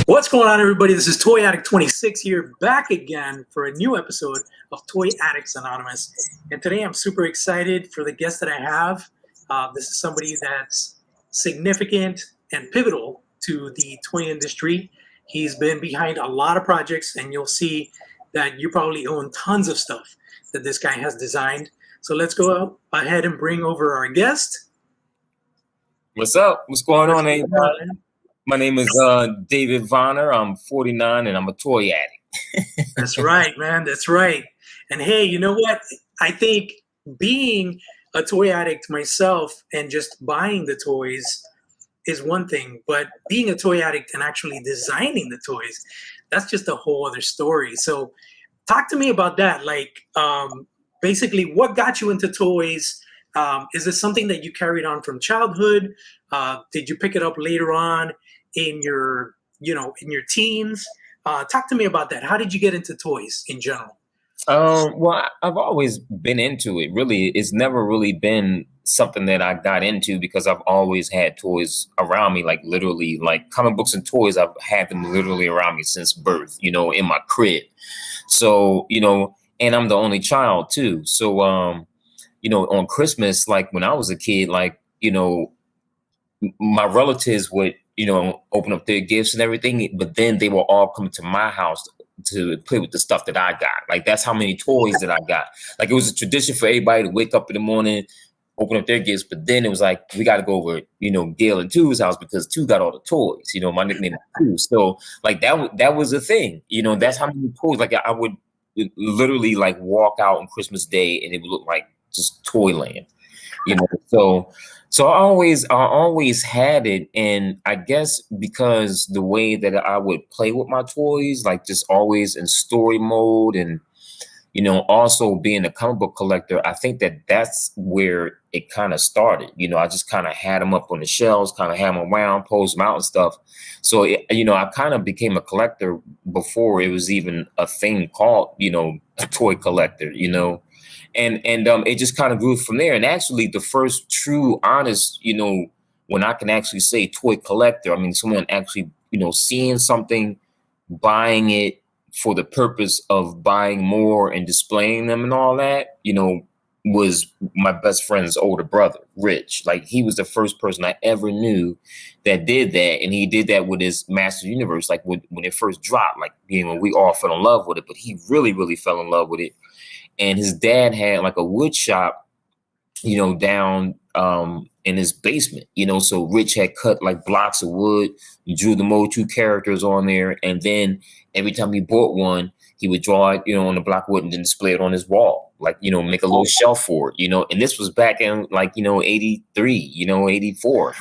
What's going on, everybody? This is Toy Addict 26 here, back again for a new episode of Toy Addicts Anonymous. And today I'm super excited for the guest that I have. This is somebody that's significant and pivotal to the toy industry. He's been behind a lot of projects, and you'll see that you probably own tons of stuff that this guy has designed. So let's go ahead and bring over our guest. What's up? What's going on, everybody? My name is David Vonner. I'm 49 and I'm a toy addict. That's right, man. That's right. And hey, you know what? I think being a toy addict myself and just buying the toys is one thing, but being a toy addict and actually designing the toys, that's just a whole other story. So talk to me about that. Like, basically, what got you into toys? Is this something that you carried on from childhood? Did you pick it up later on in your teens? Talk to me about that. How did you get into toys in general? Well, I've always been into it. Really, it's never really been something that I got into because I've always had toys around me, like literally, like comic books and toys. I've had them literally around me since birth, in my crib. So, and I'm the only child too. So, on Christmas, like when I was a kid, like, my relatives would, open up their gifts and everything, but then they will all come to my house to play with the stuff that I got. Like, that's how many toys that I got. Like, it was a tradition for everybody to wake up in the morning, open up their gifts, but then it was like, we got to go over, Gail and Two's house because Two got all the toys, my nickname is Two. So, like, that was a thing, that's how many toys. Like, I would literally, like, walk out on Christmas Day and it would look like just Toyland, So I always had it, and I guess because the way that I would play with my toys, like just always in story mode, and also being a comic book collector, I think that's where it kind of started. I just kind of had them up on the shelves, kind of had them around, post them out and stuff. So I kind of became a collector before it was even a thing called a toy collector. And it just kind of grew from there. And actually, the first true, honest, when I can actually say toy collector, I mean, someone actually, seeing something, buying it for the purpose of buying more and displaying them and all that, was my best friend's older brother, Rich. Like, he was the first person I ever knew that did that. And he did that with his Master Universe, like when it first dropped, like, when we all fell in love with it, but he really, really fell in love with it. And his dad had like a wood shop, down in his basement, so Rich had cut like blocks of wood, drew the Motu characters on there. And then every time he bought one, he would draw it, on the block of wood and then display it on his wall, like, make a little shelf for it, and this was back in like, 83, 84,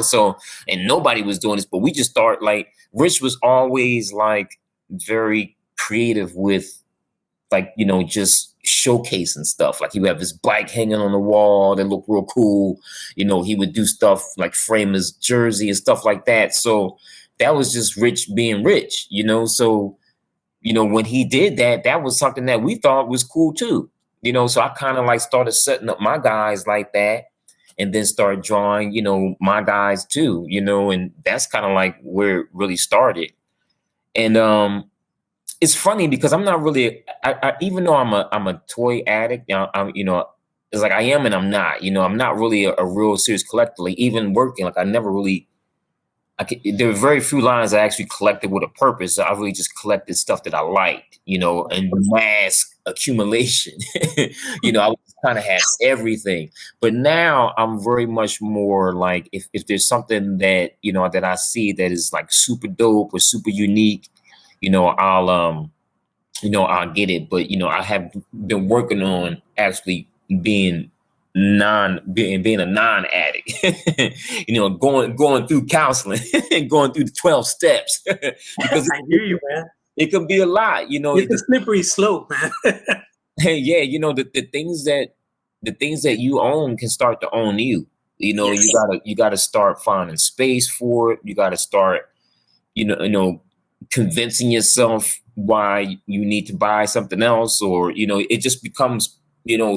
so, and nobody was doing this, but we just thought like Rich was always like very creative with like, just showcasing stuff. Like, he would have his bike hanging on the wall that looked real cool. He would do stuff like frame his jersey and stuff like that. So that was just Rich being Rich, So, when he did that, that was something that we thought was cool too. So I kind of like started setting up my guys like that, and then started drawing, my guys too, and that's kind of like where it really started. And it's funny because I'm not really, I even though I'm a toy addict, it's like I am and I'm not. I'm not really a real serious collector. Like, even working, like, I never really, there are very few lines I actually collected with a purpose. I really just collected stuff that I liked, and mass accumulation. I kind of had everything. But now I'm very much more like, if there's something that, that I see that is like super dope or super unique, I'll get it. But, I have been working on actually being a non-addict, going through counseling and going through the 12 steps. Because I hear you, man. It can be a lot, It's a slippery slope, man. Yeah, the things that you own can start to own you. Yes. You gotta start finding space for it. You gotta start, convincing yourself why you need to buy something else, or it just becomes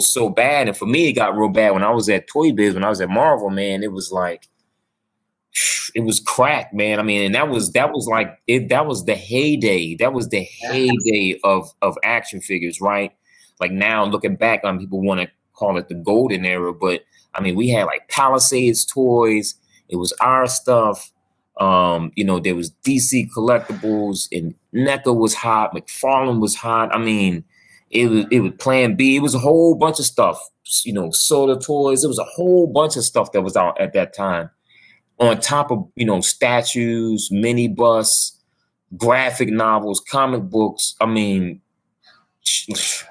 so bad. And for me, it got real bad when I was at Toy Biz, when I was at Marvel. Man, it was like, it was crack, man. I mean, and that was like it. That was the heyday. That was the heyday of action figures, right? Like now, looking back on, people want to call it the golden era, but I mean, we had like Palisades toys. It was our stuff. You know, there was DC collectibles, and NECA was hot. McFarlane was hot. I mean, it was Plan B. It was a whole bunch of stuff. You know, Soda Toys. It was a whole bunch of stuff that was out at that time. On top of, you know, statues, minibus, graphic novels, comic books. I mean,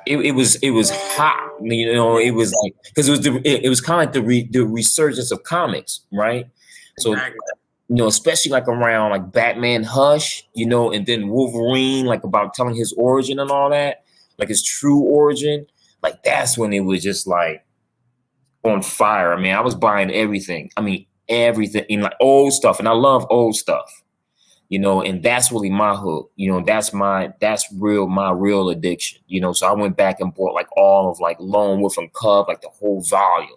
it was hot. You know, it was like, because it was kind of like the resurgence of comics, right? So, Exactly. you know, especially like around like Batman Hush, you know, and then Wolverine, like about telling his origin and all that, like his true origin. Like that's when it was just like on fire. I mean, I was buying everything. I mean, everything, in like old stuff, and I love old stuff, you know, and that's really my hook. You know, my real addiction. You know, so I went back and bought like all of like Lone Wolf and Cub, like the whole volume,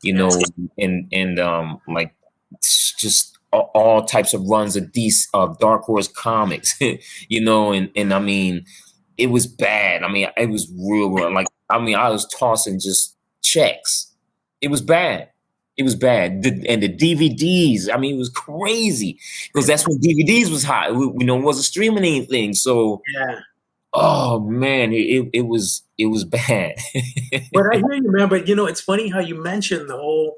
you know, and like just all types of runs of these Dark Horse comics, you know, and I mean, it was bad. I mean, it was real. Like, I mean, I was tossing just checks. It was bad. It was bad. And the DVDs, I mean, it was crazy because that's when DVDs was hot. You know, it wasn't streaming anything. So, Yeah. oh man, it was bad. But I hear you, man. But you know, it's funny how you mentioned the whole,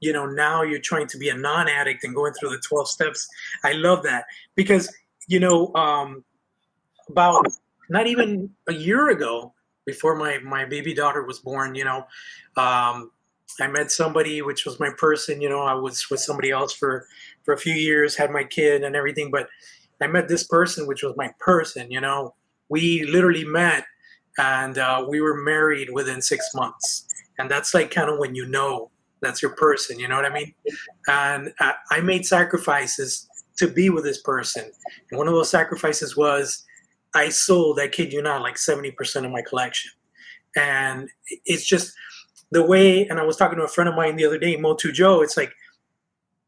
you know, now you're trying to be a non-addict and going through the 12 steps. I love that because, you know, about not even a year ago, before my baby daughter was born, you know, I met somebody, which was my person. You know, I was with somebody else for a few years, had my kid and everything, but I met this person, which was my person. You know, we literally met, and we were married within 6 months, and that's like kind of when you know that's your person. You know what I mean? And I made sacrifices to be with this person, and one of those sacrifices was I sold, I kid you not, like 70% of my collection. And it's just the way, and I was talking to a friend of mine the other day, Motu Joe, it's like,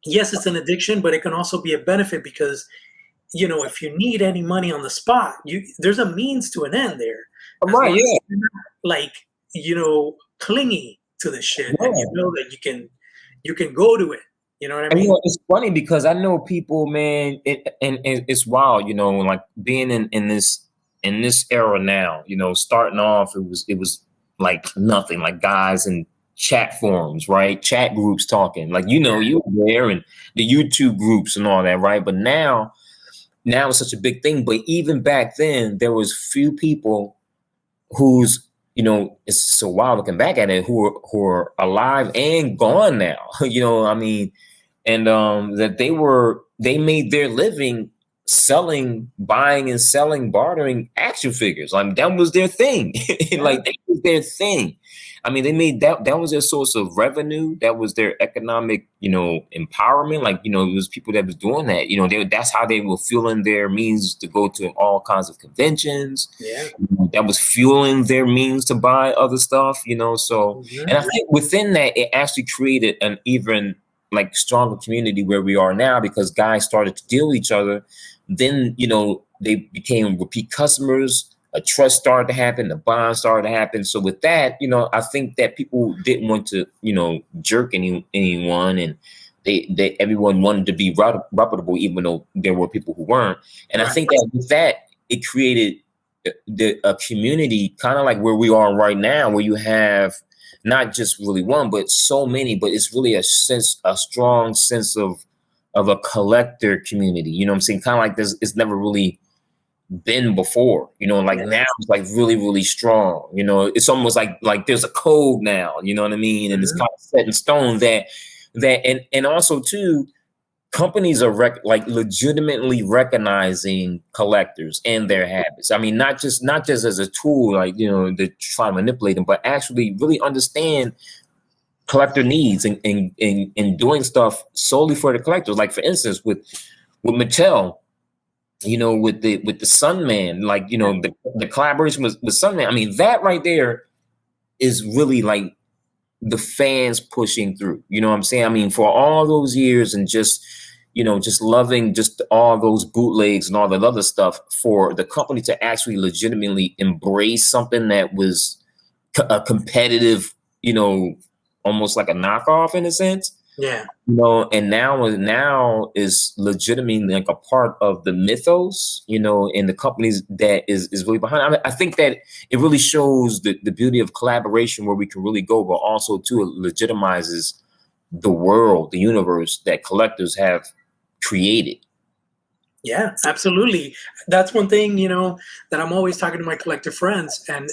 yes, it's an addiction, but it can also be a benefit because, you know, if you need any money on the spot, there's a means to an end there. Right, yeah. Like, you know, clingy to the shit, and you know that you can go to it. You know what I mean? You know, it's funny because I know people, man, and it's wild, you know, like being in this era now, you know, starting off, it was like nothing, like guys in chat forums, right? Chat groups talking, like, you know, you were there, and the YouTube groups and all that, right? But now it's such a big thing. But even back then, there was few people who's, you know, it's so wild looking back at it, who are alive and gone now. You know, I mean, and that they made their living buying and selling, bartering action figures. Like that was their thing. Like that was their thing. I mean, they made that was their source of revenue. That was their economic, you know, empowerment. Like, you know, it was people that was doing that. You know, that's how they were fueling their means to go to all kinds of conventions. Yeah. That was fueling their means to buy other stuff, you know. So, and I think within that, it actually created an even like stronger community where we are now, because guys started to deal with each other. Then, you know, they became repeat customers. A trust started to happen. The bond started to happen. So with that, you know, I think that people didn't want to, you know, jerk anyone, and they everyone wanted to be reputable, even though there were people who weren't. And I think that with that, it created a community kind of like where we are right now, where you have not just really one, but so many. But it's really a strong sense of a collector community. You know what I'm saying? Kind of like this. It's never really been before, you know, like now it's like really, really strong. You know, it's almost like there's a code now, you know what I mean? And it's kind of set in stone that and also too, companies are like legitimately recognizing collectors and their habits. I mean, not just as a tool, like, you know, to try to manipulate them, but actually really understand collector needs and doing stuff solely for the collectors. Like for instance, with Mattel, you know, with the Sunman, like, you know, the collaboration with Sunman. I mean, that right there is really like the fans pushing through. You know what I'm saying? I mean, for all those years and just just loving just all those bootlegs and all that other stuff, for the company to actually legitimately embrace something that was a competitive, almost like a knockoff in a sense. Yeah. And now is legitimately like a part of the mythos, and the companies that is really behind. I mean, I think that it really shows the beauty of collaboration, where we can really go, but also too, it legitimizes the world, the universe that collectors have created. Yeah, absolutely. That's one thing, that I'm always talking to my collector friends, and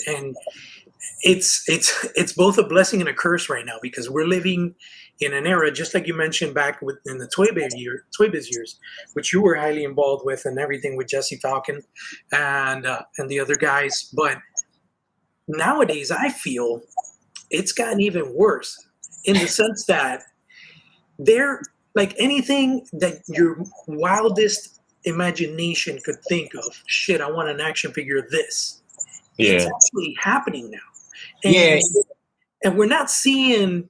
it's both a blessing and a curse right now, because we're living in an era, just like you mentioned back in the Toy Biz years, which you were highly involved with, and everything with Jesse Falcon and the other guys. But nowadays, I feel it's gotten even worse, in the sense that they're like, anything that your wildest imagination could think of. Shit, I want an action figure of this. It's Yeah. actually happening now. Yeah. And we're not seeing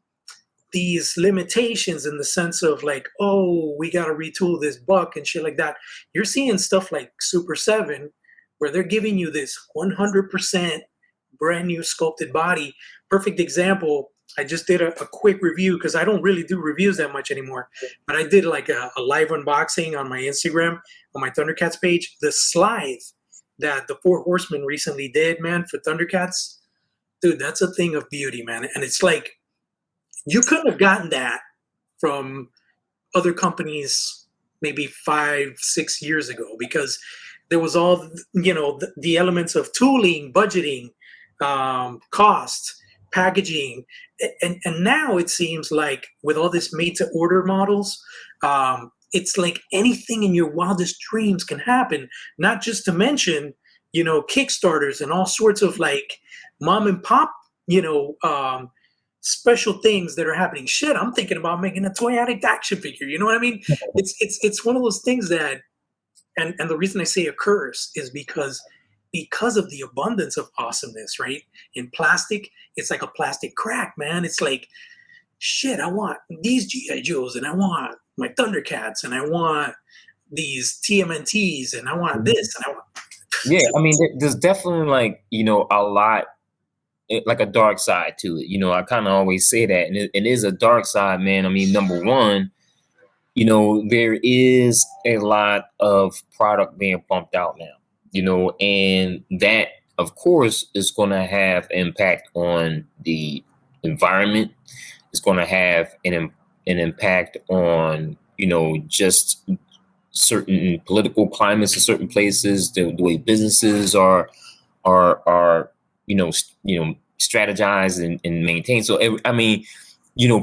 these limitations in the sense of like, oh, we got to retool this buck and shit like that. You're seeing stuff like Super 7, where they're giving you this 100% brand new sculpted body. Perfect example. I just did a quick review, because I don't really do reviews that much anymore. But I did like a live unboxing on my Instagram, on my Thundercats page. The Slythe that the Four Horsemen recently did, man, for Thundercats. Dude, that's a thing of beauty, man. And it's like, you couldn't have gotten that from other companies maybe 5-6 years ago, because there was all, the elements of tooling, budgeting, cost, packaging. And now it seems like, with all this made to order models, it's like anything in your wildest dreams can happen. Not just to mention, Kickstarters and all sorts of like mom and pop, special things that are happening. Shit, I'm thinking about making a Toy Addict action figure. You know what I mean? It's one of those things that, and the reason I say a curse is because of the abundance of awesomeness, right? In plastic, it's like a plastic crack, man. It's like, shit, I want these G.I. Joes, and I want my Thundercats, and I want these TMNTs, and I want this, and I want. Yeah, I mean, there's definitely like, a lot, like a dark side to it. I kind of always say that, and it is a dark side, man. I mean, number one, there is a lot of product being pumped out now, and that, of course, is going to have impact on the environment. It's going to have an impact on, just certain political climates in certain places, the way businesses are strategize and maintain. So I mean,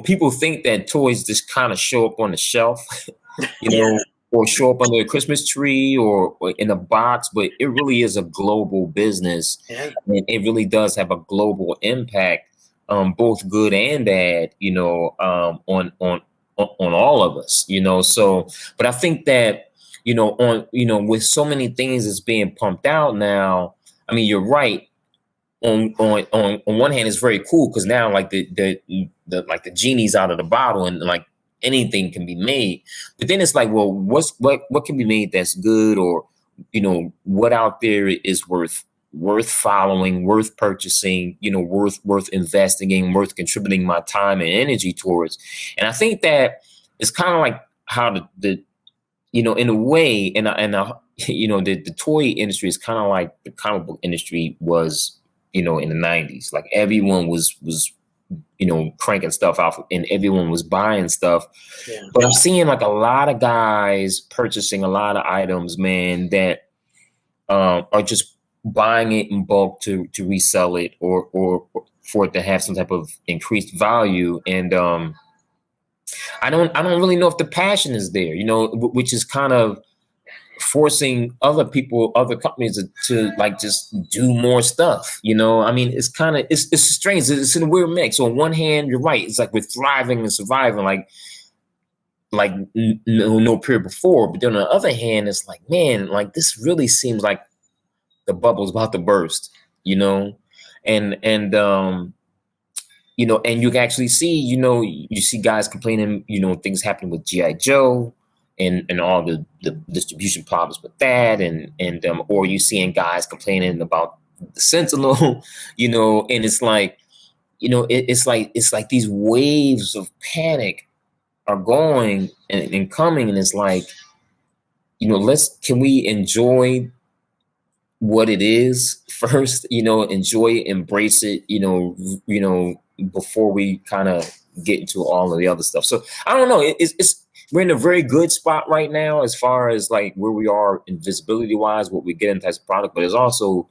people think that toys just kind of show up on the shelf, Yeah. or show up under a Christmas tree or in a box, but it really is a global business. Yeah. And it really does have a global impact, both good and bad, on all of us, So, but I think that, with so many things that's being pumped out now, I mean, you're right. On one hand, it's very cool, because now like the like the genie's out of the bottle, and like anything can be made. But then it's like, well, what can be made that's good, or what out there is worth following, worth purchasing, worth investing in, worth contributing my time and energy towards. And I think that it's kind of like how the in a way, and the toy industry is kind of like the comic book industry was, in the 90s. Like everyone was cranking stuff out, and everyone was buying stuff. Yeah. But I'm seeing like a lot of guys purchasing a lot of items, man, that are just buying it in bulk to resell it, or for it to have some type of increased value. And I don't really know if the passion is there, which is kind of forcing other companies to like just do more stuff. I mean, it's kind of, it's strange. It's in a weird mix. So on one hand, you're right. It's like we're thriving and surviving like no period before. But then on the other hand, it's like, man, like this really seems like the bubble's about to burst, and and you can actually see, you see guys complaining, things happening with G.I. Joe, and all the distribution problems with that, and or you seeing guys complaining about the Sentinel, and it's like, it's like these waves of panic are going and coming, and it's like, can we enjoy what it is first, enjoy it, embrace it, before we kind of get into all of the other stuff. So I don't know. It's we're in a very good spot right now as far as like where we are in visibility wise, what we get into as a product, but it's also,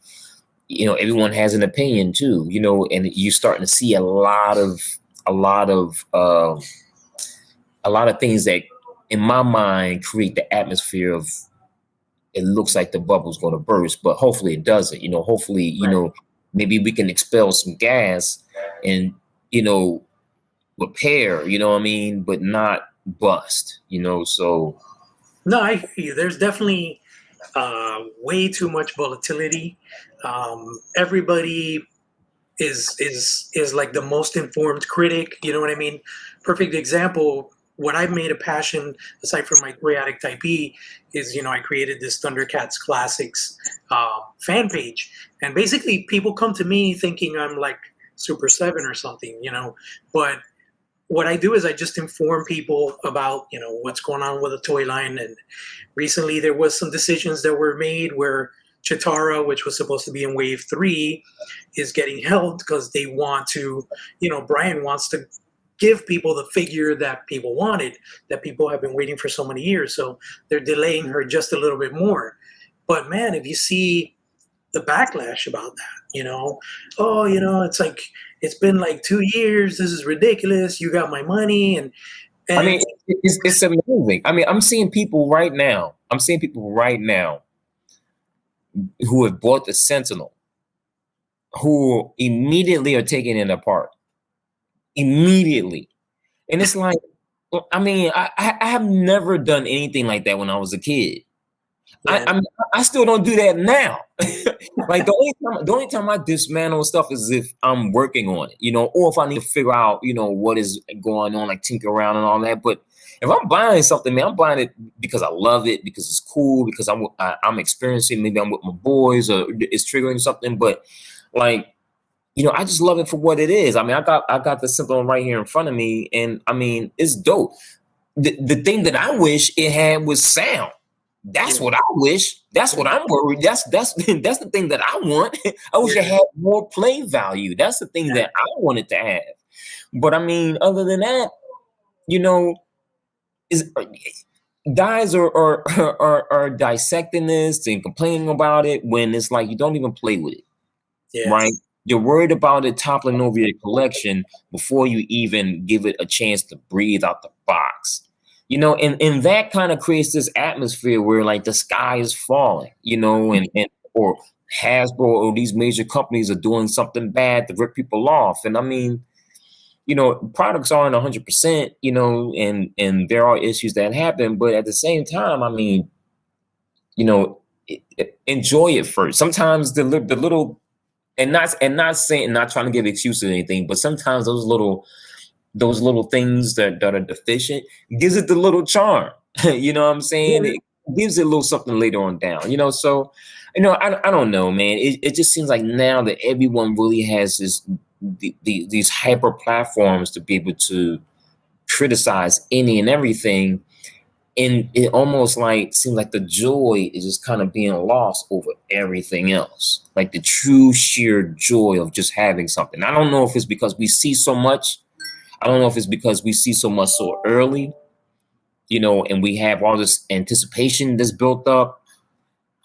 everyone has an opinion too, and you're starting to see a lot of things that in my mind create the atmosphere of, it looks like the bubble's going to burst, but hopefully it doesn't. Hopefully, Right. maybe we can expel some gas and, repair, what I mean, but not bust, so. No, I hear you. There's definitely way too much volatility. Everybody is like the most informed critic. You know what I mean? Perfect example. What I've made a passion, aside from my Toy Addict Type E, is I created this Thundercats Classics fan page, and basically people come to me thinking I'm like Super Seven or something, but what I do is I just inform people about what's going on with the toy line. And recently there was some decisions that were made where Chitara, which was supposed to be in Wave 3, is getting held because they want to, Brian wants to give people the figure that people wanted, that people have been waiting for so many years. So they're delaying her just a little bit more. But man, if you see the backlash about that, it's like, it's been like 2 years. This is ridiculous. You got my money. And I mean, it's amazing. I mean, I'm seeing people right now who have bought the Sentinel, who immediately are taking it apart. Immediately. And it's like, I mean, I have never done anything like that when I was a kid. yeah. I still don't do that now. Like the only time I dismantle stuff is if I'm working on it, or if I need to figure out, what is going on, like tinker around and all that. But if I'm buying something, man, I'm buying it because I love it, because it's cool, because I'm experiencing. Maybe I'm with my boys, or it's triggering something. But like, I just love it for what it is. I mean, I got the Sentinel right here in front of me, and I mean, it's dope. The thing that I wish it had was sound. That's what I wish. That's what I'm worried. That's the thing that I want. I wish it had more play value. That's the thing that I wanted to have. But I mean, other than that, is guys are dissecting this and complaining about it when it's like you don't even play with it, right? You're worried about it toppling over your collection before you even give it a chance to breathe out the box. And that kind of creates this atmosphere where like the sky is falling, and or Hasbro or these major companies are doing something bad to rip people off. And I mean, products aren't 100%, and there are issues that happen, but at the same time, I mean, enjoy it first. Sometimes the little, and not trying to give excuses or anything, but sometimes those little things that are deficient gives it the little charm. You know what I'm saying? It gives it a little something later on down, so, I don't know, man. It just seems like now that everyone really has these hyper platforms to be able to criticize any and everything. And it almost like seems like the joy is just kind of being lost over everything else. Like the true sheer joy of just having something. I don't know if it's because we see so much. I don't know if it's because we see so much so early, and we have all this anticipation that's built up.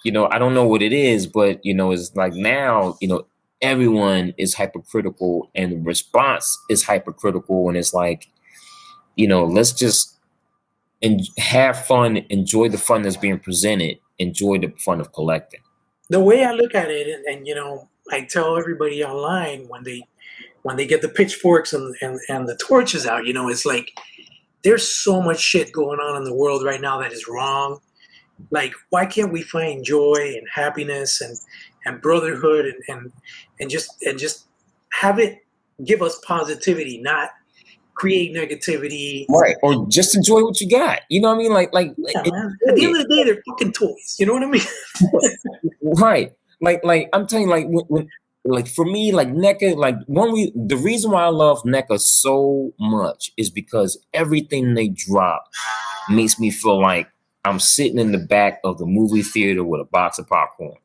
I don't know what it is, but, it's like now, everyone is hypercritical and the response is hypercritical. And it's like, let's just have fun, enjoy the fun that's being presented, enjoy the fun of collecting. The way I look at it, and I tell everybody online when they get the pitchforks and the torches out, it's like there's so much shit going on in the world right now that is wrong. Like, why can't we find joy and happiness and brotherhood and just have it give us positivity, not create negativity. Right. Or just enjoy what you got. You know what I mean? Yeah, man. At the end of the day, they're fucking toys. You know what I mean? Right. Like I'm telling you, like for me, like NECA, like the reason why I love NECA so much is because everything they drop makes me feel like I'm sitting in the back of the movie theater with a box of popcorn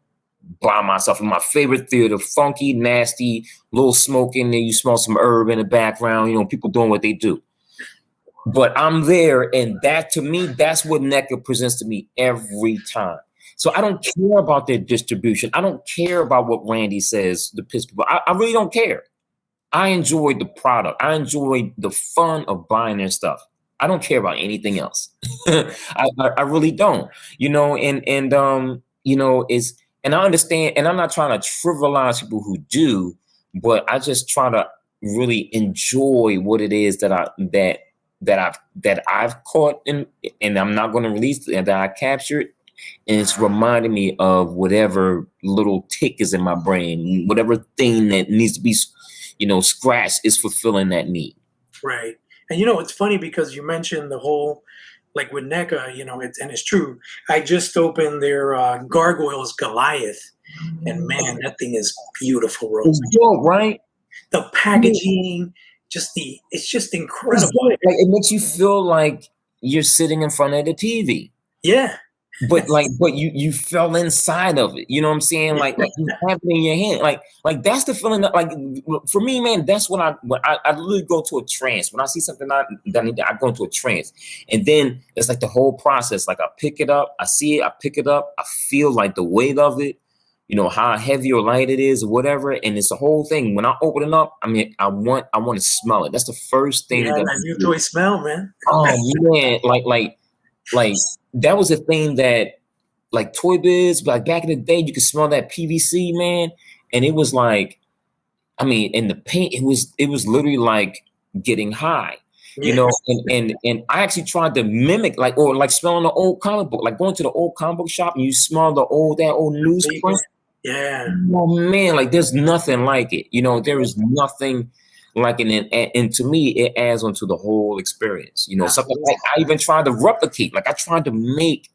by myself in my favorite theater, funky, nasty, little smoke in there. You smell some herb in the background, people doing what they do. But I'm there, and that to me, that's what NECA presents to me every time. So I don't care about their distribution. I don't care about what Randy says to piss people. I really don't care. I enjoy the product. I enjoy the fun of buying their stuff. I don't care about anything else. I really don't. And I understand, and I'm not trying to trivialize people who do, but I just try to really enjoy what it is that I've caught and I'm not going to release and that I captured. And it's reminding me of whatever little tick is in my brain, whatever thing that needs to be, scratched is fulfilling that need. Right. And it's funny because you mentioned the whole, like with NECA, it's true. I just opened their Gargoyles Goliath, and man, that thing is beautiful, bro. It's dope, right? The packaging, it's just incredible. Like it makes you feel like you're sitting in front of the TV. Yeah. But you fell inside of it. You know what I'm saying? Like you have it in your hand. Like that's the feeling that, like, for me, man, that's when I literally go to a trance. When I see something I go into a trance. And then it's like the whole process. Like I pick it up, I see it, I pick it up, I feel like the weight of it, how heavy or light it is or whatever. And it's the whole thing. When I open it up, I mean, I want to smell it. That's the first thing. Yeah, that new toy smell, man. Oh man, like that was a thing that, like, Toy Biz, like back in the day, you could smell that PVC, man, and it was like, I mean, in the paint, it was literally like getting high, and I actually tried to mimic, like smelling the old comic book, like going to the old comic book shop and you smell that old newsprint. Yeah. Oh man, like there's nothing like it. There is nothing like it, and to me, it adds onto the whole experience. Something like I even tried to replicate. Like I tried to make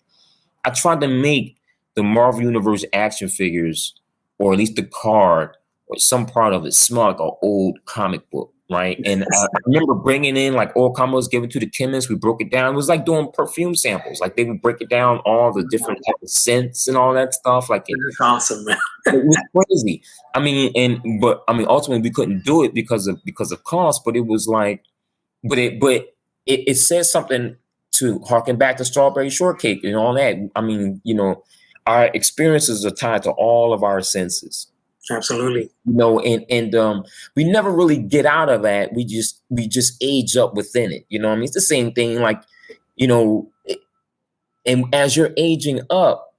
the Marvel Universe action figures, or at least the card or some part of it, smell like an old comic book, right? And I remember bringing in like old comic books, given to the chemist. We broke it down. It was like doing perfume samples. Like they would break it down, all the different type of scents and all that stuff. Like it's awesome, man. It was crazy. I mean, ultimately we couldn't do it because of cost. But it was like, but it says something to harken back to Strawberry Shortcake and all that. I mean, our experiences are tied to all of our senses. Absolutely. And we never really get out of that. We just age up within it. I mean, it's the same thing. Like, and as you're aging up,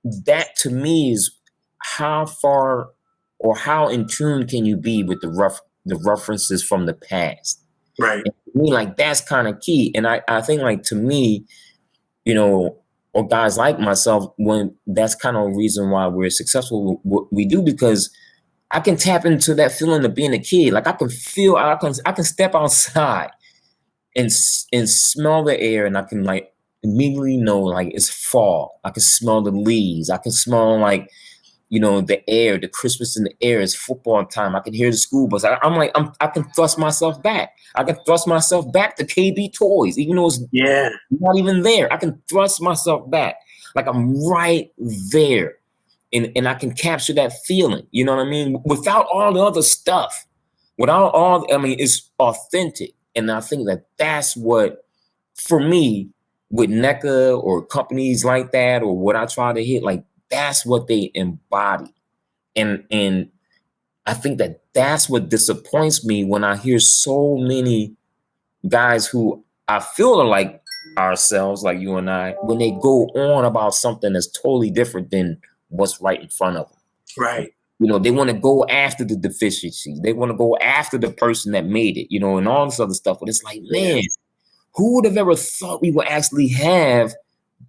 that to me is how far or how in tune can you be with the references from the past. Right. And to me, like, that's kind of key. And I think, like, to me, or guys like myself, when that's kind of a reason why we're successful with what we do, because I can tap into that feeling of being a kid. Like I can step outside and smell the air, and I can like immediately know like it's fall. I can smell the leaves. I can smell like, the air, the crispness in the air. Is football time. I can hear the school bus. I can thrust myself back. I can thrust myself back to KB Toys, even though it's not even there. I can thrust myself back. Like I'm right there. And I can capture that feeling, you know what I mean? Without all the other stuff. It's authentic. And I think that's what, for me, with NECA or companies like that, or what I try to hit, like, that's what they embody. And I think that's what disappoints me when I hear so many guys who I feel are like ourselves, like you and I, when they go on about something that's totally different than what's right in front of them. Right. They want to go after the deficiencies. They want to go after the person that made it, and all this other stuff. But it's like, man, who would have ever thought we would actually have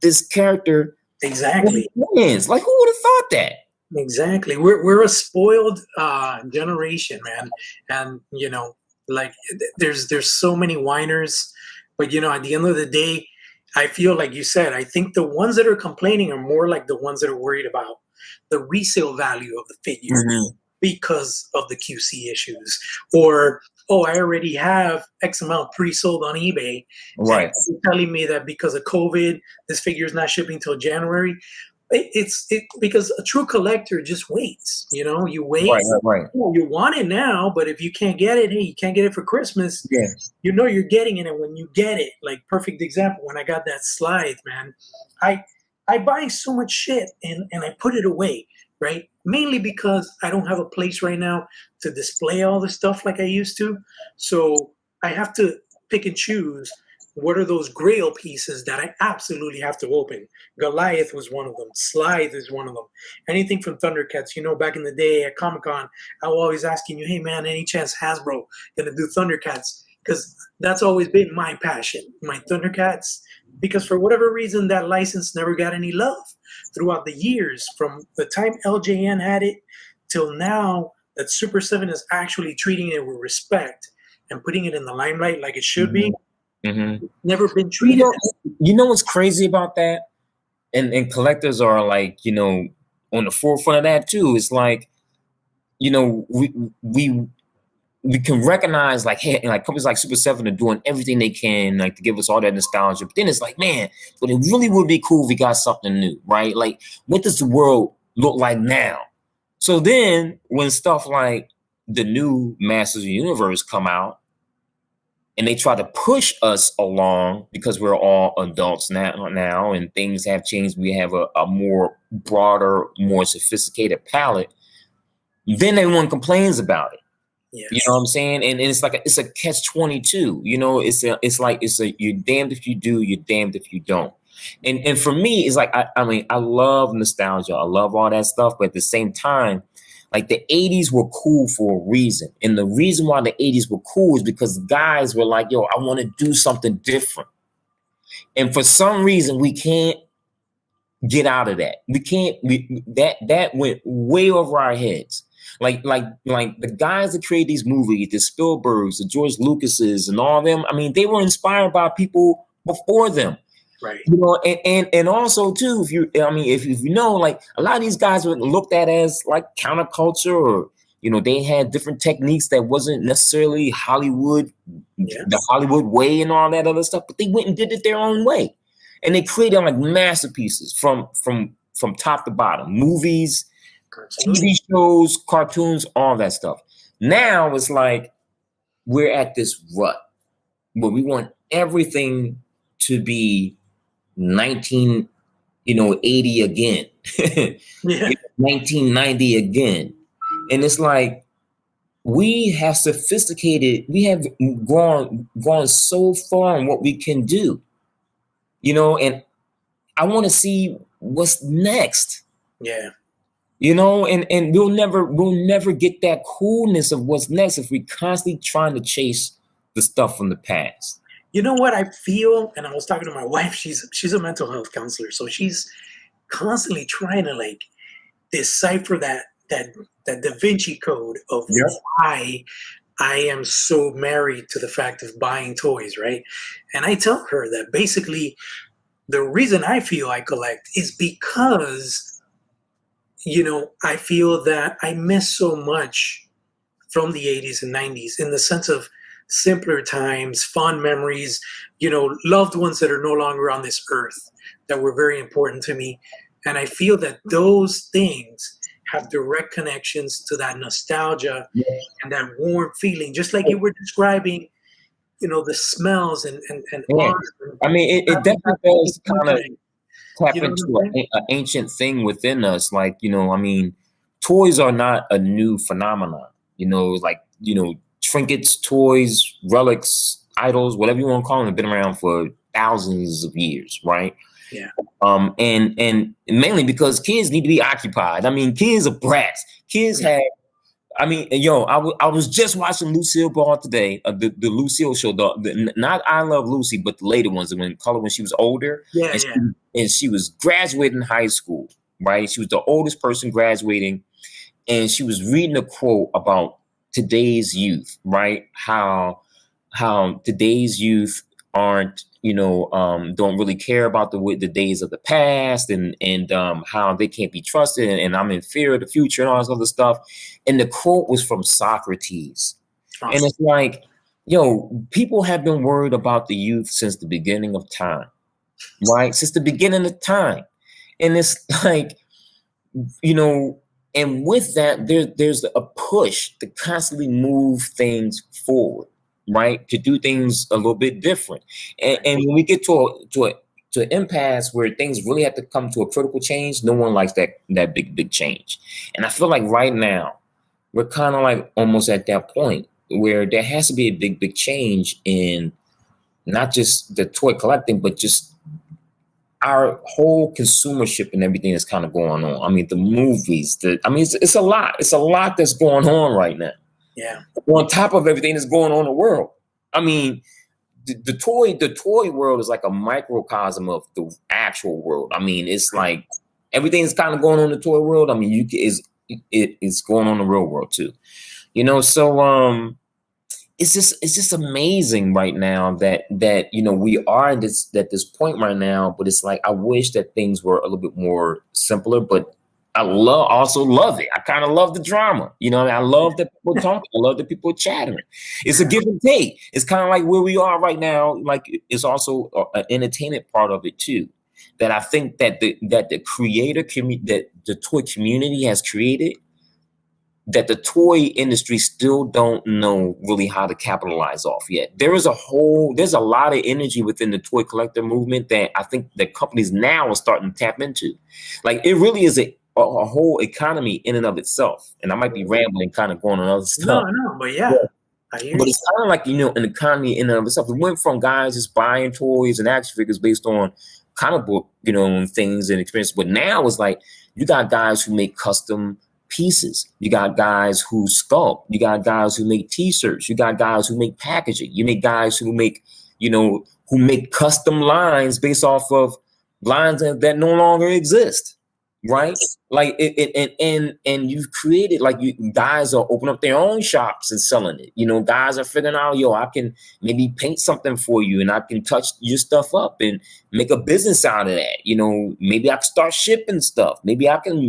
this character? Exactly. Like, who would have thought that? Exactly. We're a spoiled generation, man. And, Like there's so many whiners, but at the end of the day, I feel like you said, I think the ones that are complaining are more like the ones that are worried about the resale value of the figure Mm-hmm. because of the QC issues, or oh, I already have X amount pre-sold on eBay, and Right. you're telling me that because of COVID, this figure is not shipping till January. It's because a true collector just waits. You wait. Right. Right. Oh, you want it now, but if you can't get it, hey, you can't get it for Christmas. Yeah. You're getting it, and when you get it, like perfect example, when I got that slide, man, I I buy so much shit and I put it away, right? Mainly because I don't have a place right now to display all the stuff like I used to. So I have to pick and choose what are those grail pieces that I absolutely have to open. Goliath was one of them. Slide is one of them. Anything from Thundercats. Back in the day at Comic Con, I was always asking you, hey man, any chance Hasbro gonna do Thundercats? Because that's always been my passion, my Thundercats. Because for whatever reason, that license never got any love throughout the years. From the time LJN had it till now, that Super 7 is actually treating it with respect and putting it in the limelight like it should be. Mm-hmm. Never been You treated. know what's crazy about that? And collectors are like, on the forefront of that too. It's like, we can recognize like, hey, like companies like Super 7 are doing everything they can like to give us all that nostalgia. But then it's like, man, but it really would be cool if we got something new, right? Like, what does the world look like now? So then when stuff like the new Masters of the Universe come out, and they try to push us along because we're all adults now and things have changed. We have a more broader, more sophisticated palette. Then everyone complains about it. Yes. You know what I'm saying? And it's like it's a catch-22. It's like you're damned if you do, you're damned if you don't. And for me, it's like I mean I love nostalgia, I love all that stuff, but at the same time, like the 80s were cool for a reason. And the reason why the 80s were cool is because guys were like, yo, I want to do something different. And for some reason, we can't get out of that. We can't, that went way over our heads. Like the guys that create these movies, the Spielbergs, the George Lucases and all of them, I mean, they were inspired by people before them. Right. And also too, if you know, like a lot of these guys were looked at as like counterculture, or they had different techniques that wasn't necessarily Hollywood, the Hollywood way and all that other stuff, but they went and did it their own way, and they created like masterpieces from top to bottom, movies, TV shows, cartoons, all that stuff. Now it's like we're at this rut where we want everything to be 1980 again. Yeah. 1990 again. And it's like we have gone so far in what we can do. And I want to see what's next. Yeah. And we'll never get that coolness of what's next if we constantly trying to chase the stuff from the past. You know what I feel? And I was talking to my wife. She's a mental health counselor, so she's constantly trying to like decipher that Da Vinci Code of why I am so married to the fact of buying toys, right? And I tell her that basically the reason I feel I collect is because I feel that I miss so much from the 80s and 90s in the sense of simpler times, fond memories, loved ones that are no longer on this earth that were very important to me. And I feel that those things have direct connections to that nostalgia and that warm feeling, just like you were describing, the smells and art. I mean, it definitely does kind of tap into an ancient thing within us. Like, I mean, toys are not a new phenomenon, trinkets, toys, relics, idols, whatever you want to call them, have been around for thousands of years, right? Yeah. And mainly because kids need to be occupied. I mean, kids are brats. Kids have. I mean, I was just watching Lucille Ball today, the Lucille show, not I Love Lucy, but the later ones, when she was older. And she was graduating high school, right? She was the oldest person graduating, and she was reading a quote about today's youth, right? How today's youth aren't, don't really care about the days of the past, and how they can't be trusted, and I'm in fear of the future and all this other stuff. And the quote was from Socrates. And Awesome. it's like, people have been worried about the youth since the beginning of time, right? Since the beginning of time. And it's like, and with that, there's a push to constantly move things forward, right? To do things a little bit different. And when we get to an impasse where things really have to come to a critical change, no one likes that big change. And I feel like right now, we're kind of like almost at that point where there has to be a big change in not just the toy collecting, but just our whole consumership and everything that's kind of going on. I mean, the movies, it's a lot. It's a lot that's going on right now. Yeah. On top of everything that's going on in the world. I mean, the toy world is like a microcosm of the actual world. I mean, it's like everything that's kind of going on in the toy world. I mean, it's going on in the real world too. So it's just amazing right now that we are at this point right now. But it's like I wish that things were a little bit more simpler. But I also love it. I kind of love the drama. I love that people talking. I love that people chattering. It's a give and take. It's kind of like where we are right now. Like it's also an entertainment part of it too. That I think that the creator that the toy community has created, that the toy industry still don't know really how to capitalize off yet. There's a lot of energy within the toy collector movement that I think that companies now are starting to tap into. Like it really is a whole economy in and of itself. And I might be rambling, kind of going on other stuff. No, but yeah. But it's kind of like, an economy in and of itself. It went from guys just buying toys and action figures based on comic book, things and experience. But now it's like you got guys who make custom pieces. You got guys who sculpt. You got guys who make T-shirts. You got guys who make packaging. You make guys who make, who make custom lines based off of lines that no longer exist, right? Like and you've created, like, guys are opening up their own shops and selling it. Guys are figuring out, I can maybe paint something for you and I can touch your stuff up and make a business out of that. Maybe I can start shipping stuff. Maybe I can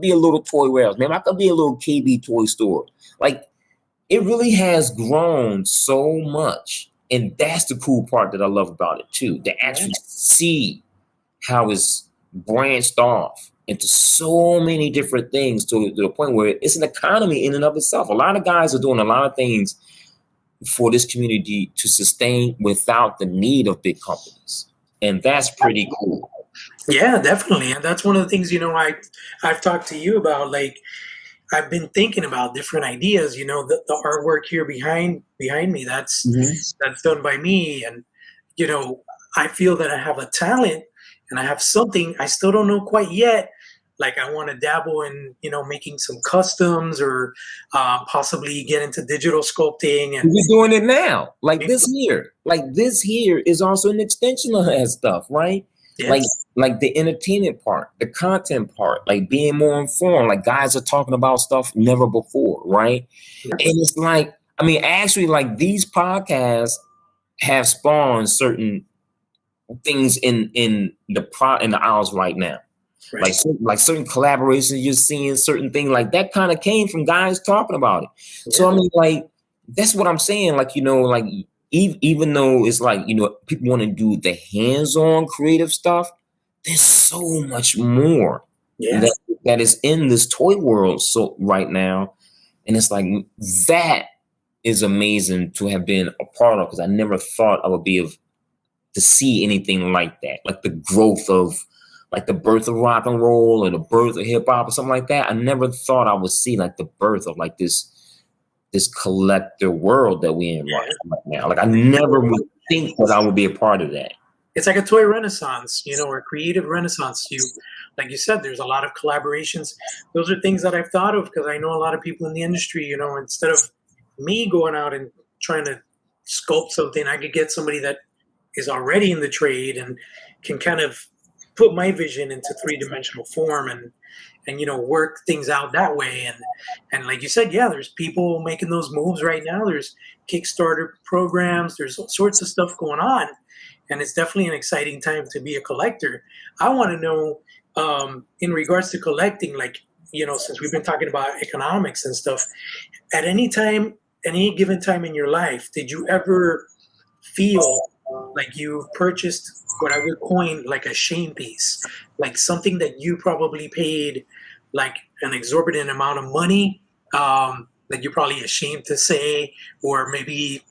be a little toy warehouse. Maybe I can be a little KB toy store. Like, it really has grown so much. And that's the cool part that I love about it too, to actually see how it's branched off into so many different things to the point where it's an economy in and of itself. A lot of guys are doing a lot of things for this community to sustain without the need of big companies. And that's pretty cool. Yeah, definitely. And that's one of the things, I've talked to you about. Like, I've been thinking about different ideas, the artwork here behind me, that's done by me. And, I feel that I have a talent and I have something I still don't know quite yet. Like, I want to dabble in, making some customs or possibly get into digital sculpting. And we're doing it now. Like this here is also an extension of that stuff, right? Yes. Like the entertainment part, the content part, like being more informed. Like, guys are talking about stuff never before, right? Yes. And it's like, actually, like, these podcasts have spawned certain things in the aisles right now. Right. Like certain collaborations, you're seeing certain things like that kind of came from guys talking about it. Yeah. So like, that's what I'm saying. Like, like, even though it's like, people want to do the hands-on creative stuff, there's so much more that is in this toy world so right now. And it's like, that is amazing to have been a part of, because I never thought I would be able to see anything like that, like the growth of, like, the birth of rock and roll or the birth of hip hop or something like that. I never thought I would see, like, the birth of, like, this collector world that we're in right now. Like, I never would think that I would be a part of that. It's like a toy renaissance, or a creative renaissance. Like you said, there's a lot of collaborations. Those are things that I've thought of because I know a lot of people in the industry. Instead of me going out and trying to sculpt something, I could get somebody that is already in the trade and can kind of put my vision into three-dimensional form and work things out that way. And like you said, yeah, there's people making those moves right now. There's Kickstarter programs. There's all sorts of stuff going on, and it's definitely an exciting time to be a collector. I want to know, in regards to collecting, like, since we've been talking about economics and stuff, at any given time in your life, did you ever feel like you purchased what I would coin like a shame piece, like something that you probably paid like an exorbitant amount of money, that you're probably ashamed to say, or maybe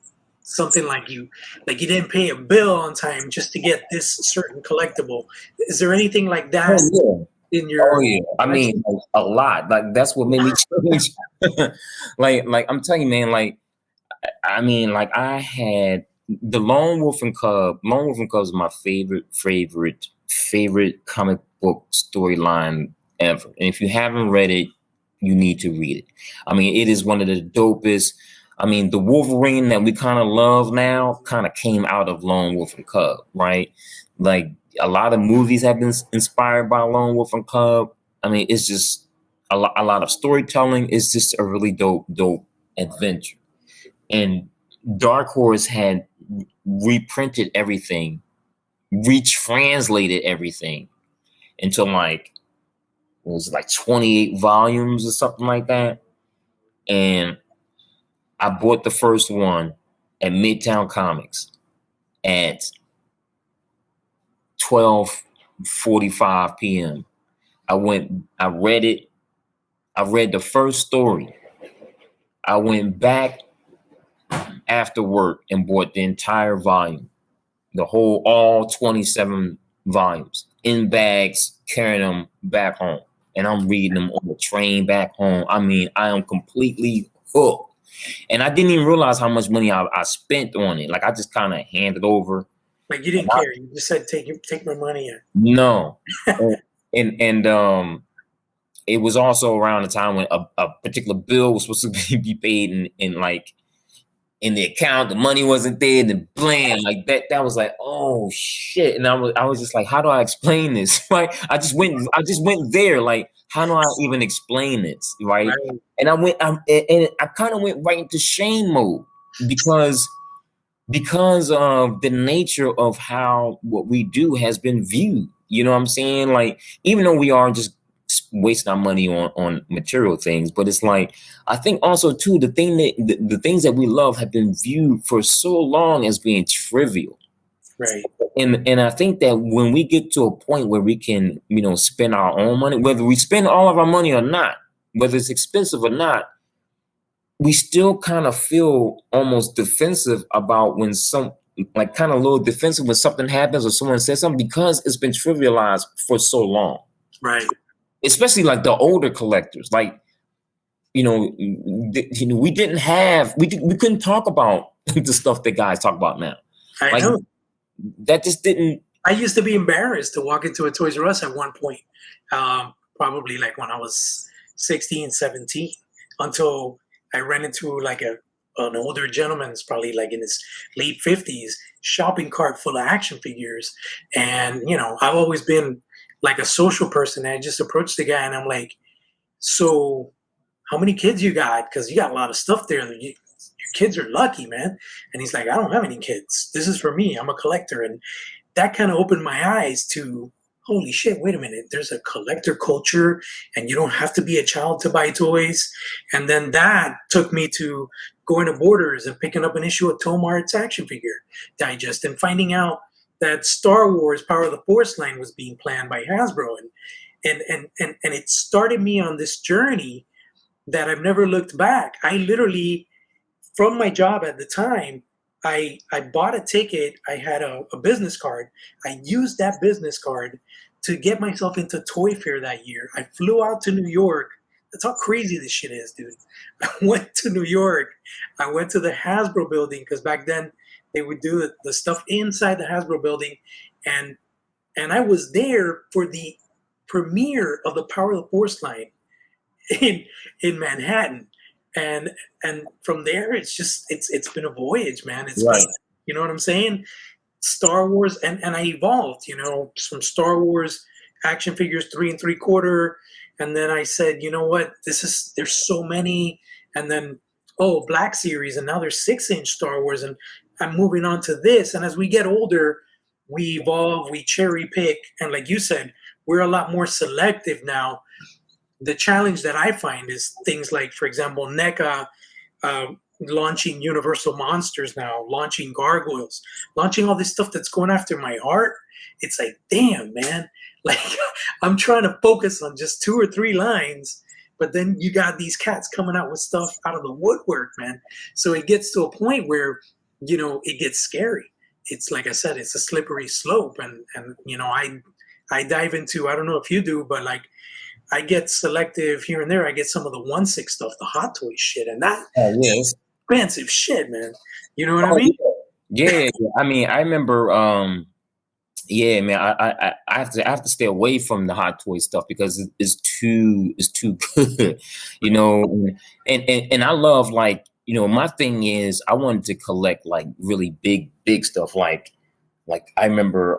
something like you didn't pay a bill on time just to get this certain collectible. Is there anything like that Oh in yeah. Oh your yeah. I mean, like, a lot. Like that's what made me change. like I'm telling you, man. Like I mean, like I had the Lone Wolf and Cub. Lone Wolf and Cub is my favorite comic book storyline ever. And if you haven't read it, you need to read it. I mean, it is one of the dopest. I mean, the Wolverine that we kind of love now kind of came out of Lone Wolf and Cub, right? Like a lot of movies have been inspired by Lone Wolf and Cub. I mean, it's just a lot of storytelling. It's just a really dope adventure. And Dark Horse had reprinted everything, retranslated everything into like, what was it, like 28 volumes or something like that. And I bought the first one at Midtown Comics at 12:45 p.m. I read it. I read the first story. I went back after work and bought the entire volume, all 27 volumes in bags, carrying them back home. And I'm reading them on the train back home. I mean, I am completely hooked. And I didn't even realize how much money I spent on it. Like I just kind of handed over. like you didn't care. You just said take my money in. No. and it was also around the time when a particular bill was supposed to be paid in like in the account, the money wasn't there, and then blam, like that was like, oh shit. And I was just like, how do I explain this? Right? I just went there, like, how do I even explain this? Right? And I kind of went right into shame mode because of the nature of how what we do has been viewed. You know what I'm saying? Like, even though we are just wasting our money on material things, but it's like, I think also too, the things that we love have been viewed for so long as being trivial. Right. And I think that when we get to a point where we can, spend our own money, whether we spend all of our money or not, whether it's expensive or not, we still kind of feel almost defensive about when kind of a little defensive when something happens or someone says something, because it's been trivialized for so long. Right. Especially like the older collectors, like, we couldn't talk about the stuff that guys talk about now. I know. That just didn't. I used to be embarrassed to walk into a Toys R Us at one point, probably like when I was 16, 17, until I ran into like an older gentleman's, probably like in his late 50s, shopping cart full of action figures. And, I've always been like a social person. And I just approached the guy and I'm like, so how many kids you got? Because you got a lot of stuff there. Your kids are lucky, man. And he's like, I don't have any kids. This is for me. I'm a collector. And that kind of opened my eyes to, holy shit, wait a minute. There's a collector culture and you don't have to be a child to buy toys. And then that took me to going to Borders and picking up an issue of Tom Art's Action Figure Digest and finding out that Star Wars Power of the Force line was being planned by Hasbro. And it started me on this journey that I've never looked back. I literally, from my job at the time, I bought a ticket. I had a business card. I used that business card to get myself into Toy Fair that year. I flew out to New York. That's how crazy this shit is, dude. I went to New York. I went to the Hasbro building, because back then they would do the stuff inside the Hasbro building. And I was there for the premiere of the Power of the Force line in Manhattan. And from there, it's been a voyage, man. It's Right. you know what I'm saying? Star Wars, and I evolved, from Star Wars action figures 3 3/4, And then I said, you know what? There's so many. And then, Black Series. And now there's 6-inch Star Wars. And I'm moving on to this. And as we get older, we evolve, we cherry pick. And like you said, we're a lot more selective now. The challenge that I find is things like, for example, NECA launching Universal Monsters now, launching Gargoyles, launching all this stuff that's going after my heart. It's like, damn, man. Like, I'm trying to focus on just 2 or 3 lines, but then you got these cats coming out with stuff out of the woodwork, man. So it gets to a point where, it gets scary. It's like I said, it's a slippery slope. And I dive into, I don't know if you do, but like, I get selective here and there. I get some of the 1/6 stuff, the Hot Toys shit, and that yes, expensive shit, man. You know what I mean? Yeah. I mean, I remember. Yeah, man. I have to stay away from the Hot Toy stuff because it's too good, And I love, like, my thing is I wanted to collect like really big stuff. Like I remember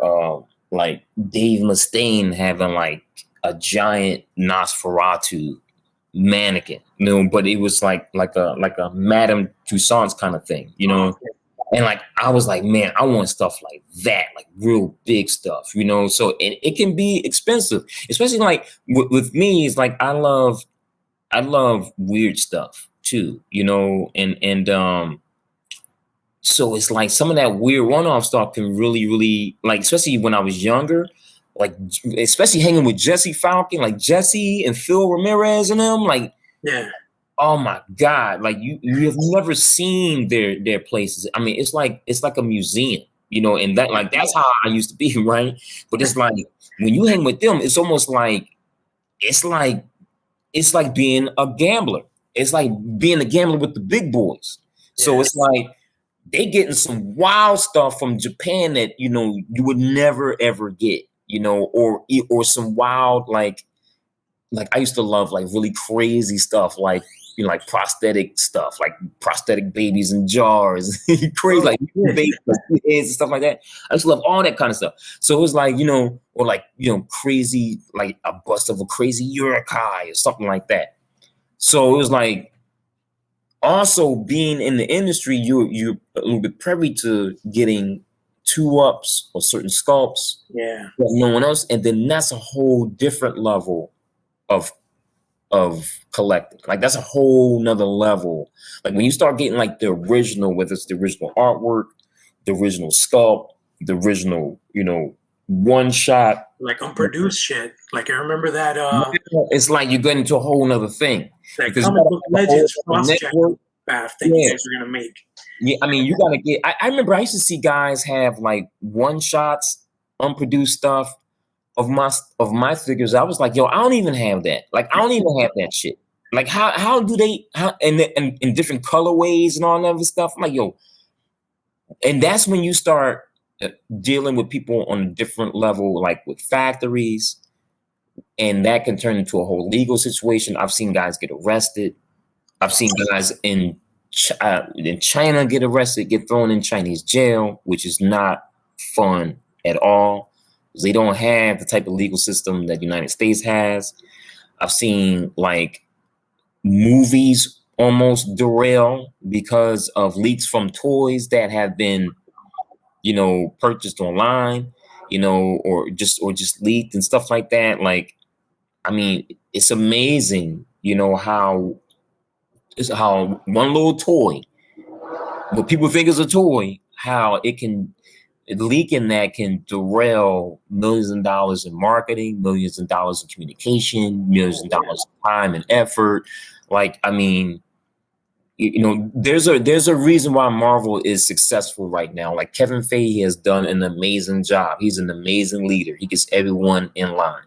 like Dave Mustaine having like a giant Nosferatu mannequin, but it was like a Madame Tussauds kind of thing, And like I was like, man, I want stuff like that, like real big stuff, So it can be expensive, especially like with me. It's like I love weird stuff too, and so it's like some of that weird one-off stuff can really, like, especially when I was younger. Like, especially hanging with Jesse Falcon, like Jesse and Phil Ramirez and them, like, yeah. Oh my God! Like you have never seen their places. I mean, it's like a museum, and that's how I used to be, right? But it's like when you hang with them, it's almost like it's like being a gambler. It's like being a gambler with the big boys. Yeah. So it's like they getting some wild stuff from Japan that you would never ever get. Or some wild, like I used to love like really crazy stuff, like like prosthetic stuff, like prosthetic babies in jars, crazy, like babies and stuff like that. I just love all that kind of stuff. So it was like, or like crazy, like a bust of a crazy Yurkai or something like that. So it was like, also being in the industry, you're a little bit privy to getting 2-ups or certain sculpts, that no one else, and then that's a whole different level of collecting. Like that's a whole nother level. Like when you start getting like the original, whether it's the original artwork, the original sculpt, the original, one shot, like unproduced shit. Like I remember that. It's like you get into a whole nother thing. That Comic Book Legends cross-check bath that you guys are gonna make. Yeah, I mean, you gotta get. I remember I used to see guys have like one shots, unproduced stuff of my figures. I was like, yo, I don't even have that. Like, I don't even have that shit. Like, how do they? And in different colorways and all that other stuff. I'm like, yo, and that's when you start dealing with people on a different level, like with factories, and that can turn into a whole legal situation. I've seen guys get arrested. I've seen guys in China get arrested, get thrown in Chinese jail, which is not fun at all. They don't have the type of legal system that the United States has. I've seen like movies almost derail because of leaks from toys that have been, purchased online, or just leaked and stuff like that. Like, I mean, it's amazing, how one little toy, what people think is a toy, how leaking that can derail millions of dollars in marketing, millions of dollars in communication, millions of dollars of time and effort. Like, I mean, there's a reason why Marvel is successful right now. Like Kevin Feige has done an amazing job. He's an amazing leader. He gets everyone in line.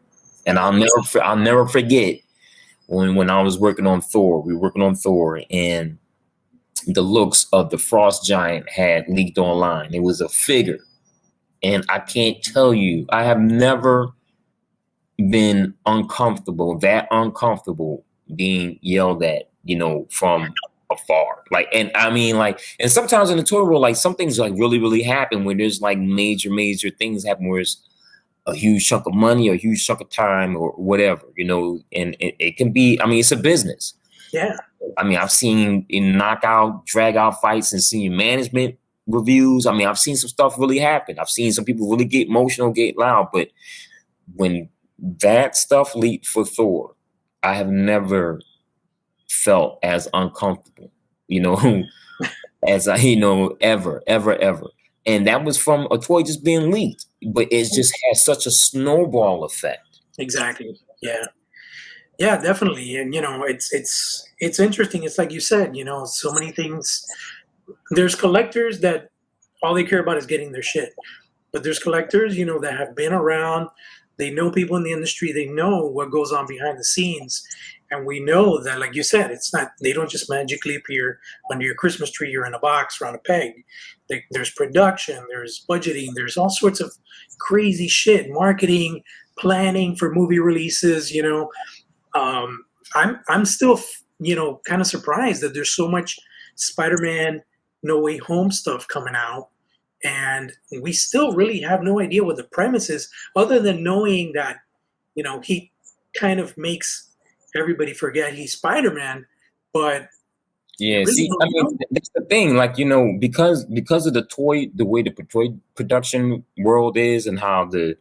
And I'll never forget when I was working on Thor. We were working on Thor, and the looks of the Frost Giant had leaked online. It was a figure. And I can't tell you, I have never been uncomfortable being yelled at, from afar. Like, and I mean, like, and sometimes in the toy world, like some things like really, really happen where there's like major things happen where it's, a huge chunk of money or a huge chunk of time or whatever, and it can be, I mean, it's a business. Yeah. I mean, I've seen in knockout, drag out fights and senior management reviews. I mean, I've seen some stuff really happen. I've seen some people really get emotional, get loud. But when that stuff leaped for Thor, I have never felt as uncomfortable, as I, ever. And that was from a toy just being leaked. But it just has such a snowball effect. Exactly. Yeah. Yeah, definitely. And it's interesting. It's like you said, so many things. There's collectors that all they care about is getting their shit. But there's collectors, that have been around. They know people in the industry. They know what goes on behind the scenes. And we know that, like you said, they don't just magically appear under your Christmas tree or in a box or on a peg. There's production, there's budgeting, there's all sorts of crazy shit, marketing, planning for movie releases, I'm still, kind of surprised that there's so much Spider-Man No Way Home stuff coming out, and we still really have no idea what the premise is, other than knowing that, he kind of makes everybody forget he's Spider-Man. But yeah, really see, I mean, that's the thing, like, because of the way the toy production world is, and how the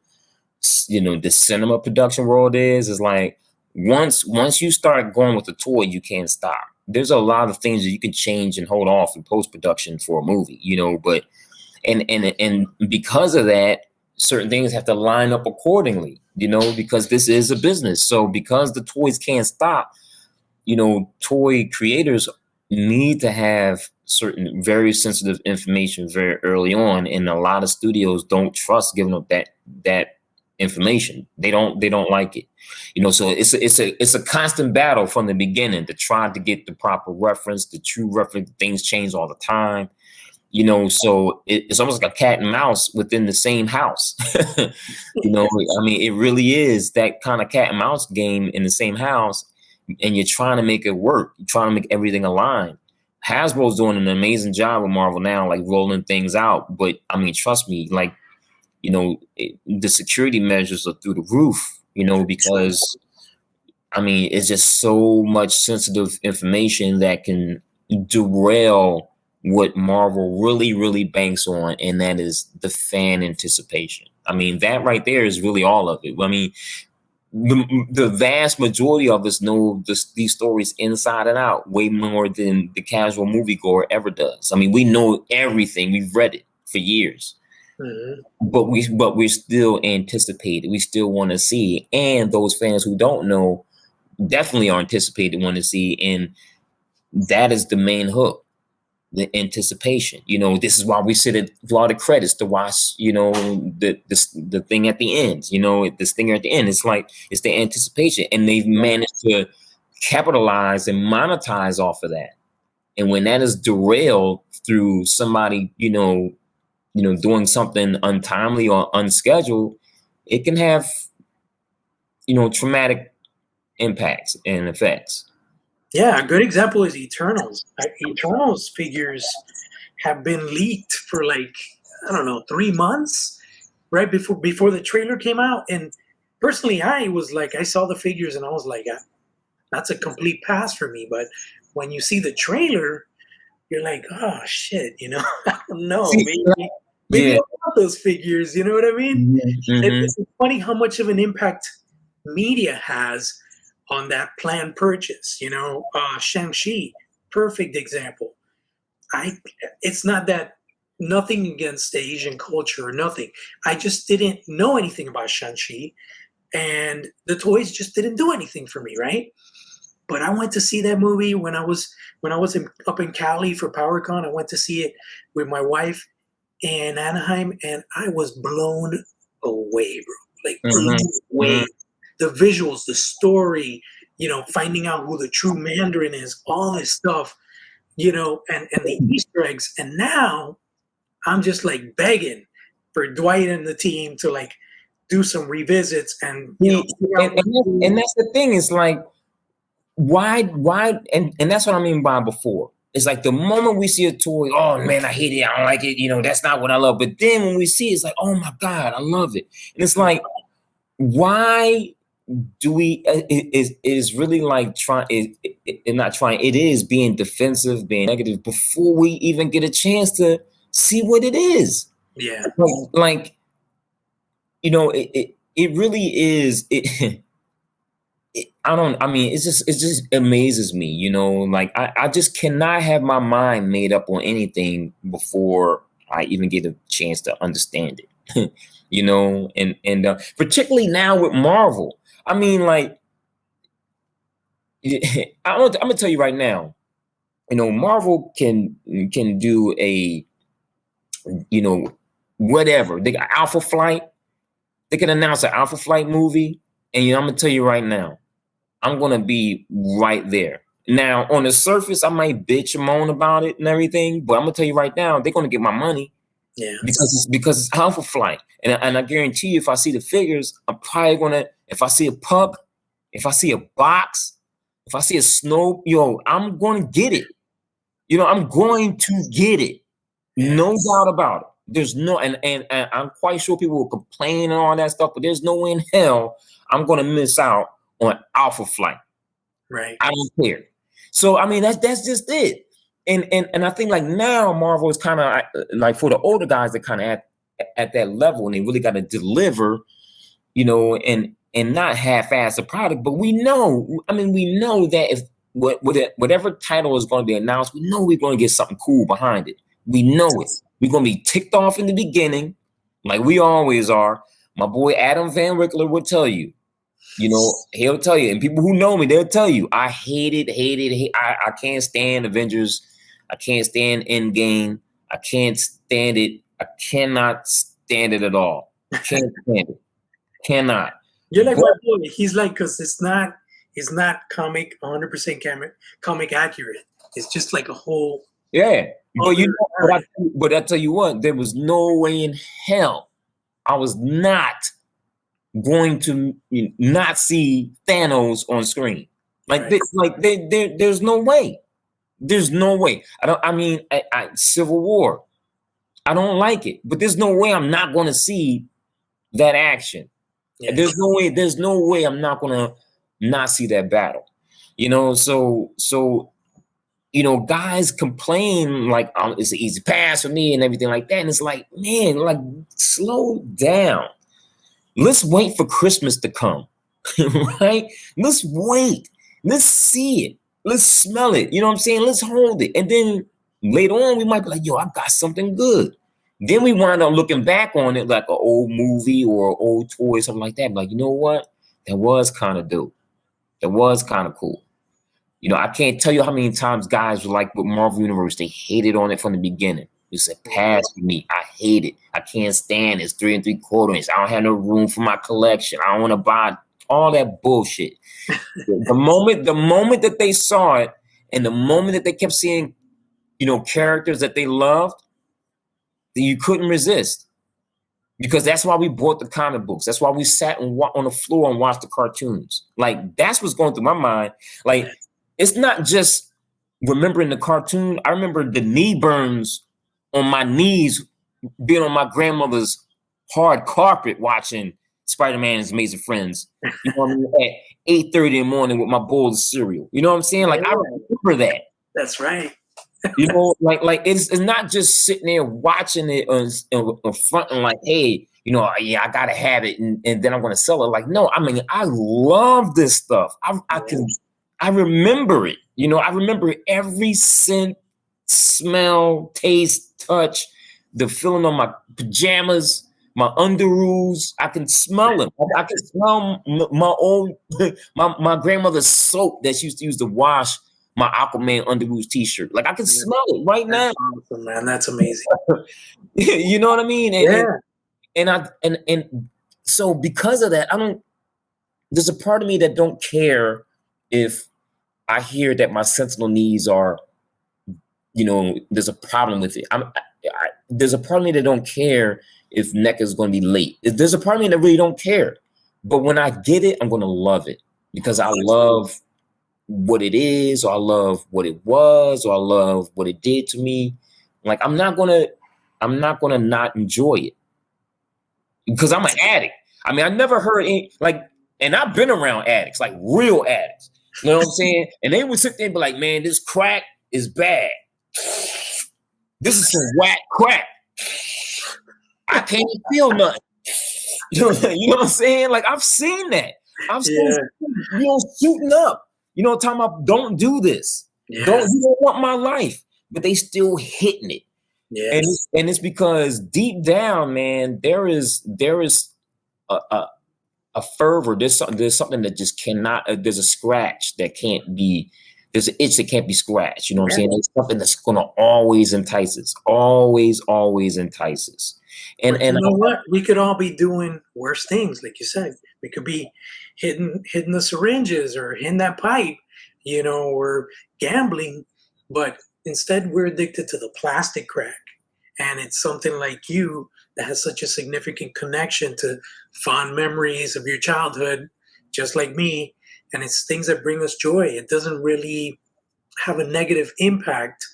cinema production world is like, once you start going with the toy, you can't stop. There's a lot of things that you can change and hold off in post-production for a movie, but and because of that, certain things have to line up accordingly, because this is a business. So because the toys can't stop, toy creators need to have certain very sensitive information very early on, and a lot of studios don't trust giving up that information. They don't like it, so it's a constant battle from the beginning to try to get the proper reference, the true reference. Things change all the time, so it's almost like a cat and mouse within the same house. I mean, it really is that kind of cat and mouse game in the same house, and you're trying to make it work. You're trying to make everything align. Hasbro's doing an amazing job with Marvel now, like rolling things out. But I mean, trust me, like, the security measures are through the roof, because I mean, it's just so much sensitive information that can derail what Marvel really, really banks on, and that is the fan anticipation. I mean, that right there is really all of it. I mean, the vast majority of us know these stories inside and out way more than the casual moviegoer ever does. I mean, we know everything. We've read it for years. Mm-hmm. But we still anticipate it. We still want to see, and those fans who don't know definitely are anticipated, want to see, and that is the main hook, the anticipation. This is why we sit at a lot of credits to watch. The thing at the end. The stinger at the end. It's like it's the anticipation, and they've managed to capitalize and monetize off of that. And when that is derailed through somebody, doing something untimely or unscheduled, it can have, traumatic impacts and effects. Yeah, a good example is Eternals. Eternals figures have been leaked for like, I don't know, 3 months, right before the trailer came out. And personally, I saw the figures and I was like, that's a complete pass for me. But when you see the trailer, you're like, oh shit, I don't know, maybe I want those figures. You know what I mean? Mm-hmm. It's funny how much of an impact media has on that planned purchase. Shang-Chi, perfect example. It's not that, nothing against the Asian culture or nothing. I just didn't know anything about Shang-Chi, and the toys just didn't do anything for me, right? But I went to see that movie when I was up in Cali for PowerCon. I went to see it with my wife in Anaheim, and I was blown away, bro. Like, blown away. The visuals, the story, finding out who the true Mandarin is, all this stuff, and the Easter eggs. And now I'm just like begging for Dwight and the team to like do some revisits and and that's the thing. Is like, why and that's what I mean by before. It's like the moment we see a toy, oh man, I hate it, I don't like it, that's not what I love. But then when we see it, it's like, oh my God, I love it. And it's like, why do we it is really like trying it not trying, it is being defensive, being negative before we even get a chance to see what it is. Yeah. Like, it really is it. I mean, it just amazes me, like I just cannot have my mind made up on anything before I even get a chance to understand it. And particularly now with Marvel. I mean, like, I'm gonna tell you right now, Marvel can do a, whatever. They got Alpha Flight. They can announce an Alpha Flight movie, and I'm gonna tell you right now, I'm gonna be right there. Now, on the surface, I might bitch and moan about it and everything, but I'm gonna tell you right now, they're gonna get my money. Yeah. Because it's Alpha Flight, and I guarantee you, if I see the figures, I'm probably gonna. If I see a pup, if I see a box, if I see a snow, I'm gonna get it. I'm going to get it. Yeah. No doubt about it. There's no, and I'm quite sure people will complain and all that stuff, but there's no way in hell I'm gonna miss out on Alpha Flight. Right. I don't care. So I mean, that's just it. And I think like now Marvel is kind of like for the older guys that kind of at that level, and they really got to deliver, and not half-ass a product. But we know that if whatever title is going to be announced, we know we're going to get something cool behind it. We know it. We're going to be ticked off in the beginning, like we always are. My boy Adam Van Wickler would tell you. He'll tell you, and people who know me, they'll tell you, I hate it. I can't stand Avengers. I can't stand Endgame. I can't stand it. I cannot stand it at all. I can't stand it. Cannot. You're like my boy. He's like, because it's not comic 100% comic accurate. It's just like a whole. Yeah. But I tell you what, there was no way in hell I was not going to not see Thanos on screen. There's no way. There's no way. Civil War. I don't like it, but there's no way I'm not going to see that action. Yeah. There's no way I'm not going to not see that battle. So guys complain like it's an easy pass for me and everything like that, and it's like, man, like slow down. Let's wait for Christmas to come, right? Let's wait. Let's see it. Let's smell it. You know what I'm saying? Let's hold it. And then later on, we might be like, yo, I got something good. Then we wind up looking back on it like an old movie or an old toy, something like that. Like, you know what? That was kind of dope. That was kind of cool. I can't tell you how many times guys were like with Marvel Universe, they hated on it from the beginning. It's a pass for me. I hate it. I can't stand it. It's 3 3/4 inch. I don't have no room for my collection. I don't want to buy all that bullshit. The moment that they saw it, and the moment that they kept seeing, characters that they loved, you couldn't resist. Because that's why we bought the comic books. That's why we sat on the floor and watched the cartoons. Like, that's what's going through my mind. Like, it's not just remembering the cartoon. I remember the knee burns on my knees being on my grandmother's hard carpet watching Spider-Man and His Amazing Friends. At 8:30 in the morning with my bowl of cereal. You know what I'm saying? Like, I remember that. That's right. Like it's not just sitting there watching it on front and like, hey, yeah, I gotta have it, and then I'm gonna sell it. Like, no, I mean, I love this stuff. I remember it. I remember every scent, smell, taste, touch, the feeling on my pajamas, my underoos. I can smell them. I can smell my grandmother's soap that she used to use to wash my Aquaman underoos t-shirt. Like, I can smell it right now. Awesome, man. That's amazing. You know what I mean? And so because of that, there's a part of me that don't care if I hear that my sentinel needs are, there's a problem with it. There's a part of me that don't care if NECA is going to be late. There's a part of me that really don't care. But when I get it, I'm going to love it because I love what it is, or I love what it was, or I love what it did to me. Like, I'm not gonna not enjoy it because I'm an addict. I mean, I never heard any and I've been around addicts, like real addicts. You know what I'm saying? And they would sit there and be like, "Man, this crack is bad. This is some whack crack. I can't even feel nothing." You know what I'm saying? Like, I've seen that. I've seen shooting up. You know, talking about, don't do this. You don't want my life, but they still hitting it. Yes. And it's because deep down, man, there is a fervor. There's something that just cannot. There's a scratch that can't be. There's an itch that can't be scratched. You know what I'm saying? There's something that's gonna always entice us. Always entice us. And you know what? We could all be doing worse things, like you said. We could be hitting the syringes or hitting that pipe, you know, or gambling, but instead we're addicted to the plastic crack. And it's something like you that has such a significant connection to fond memories of your childhood, just like me. And it's things that bring us joy. It doesn't really have a negative impact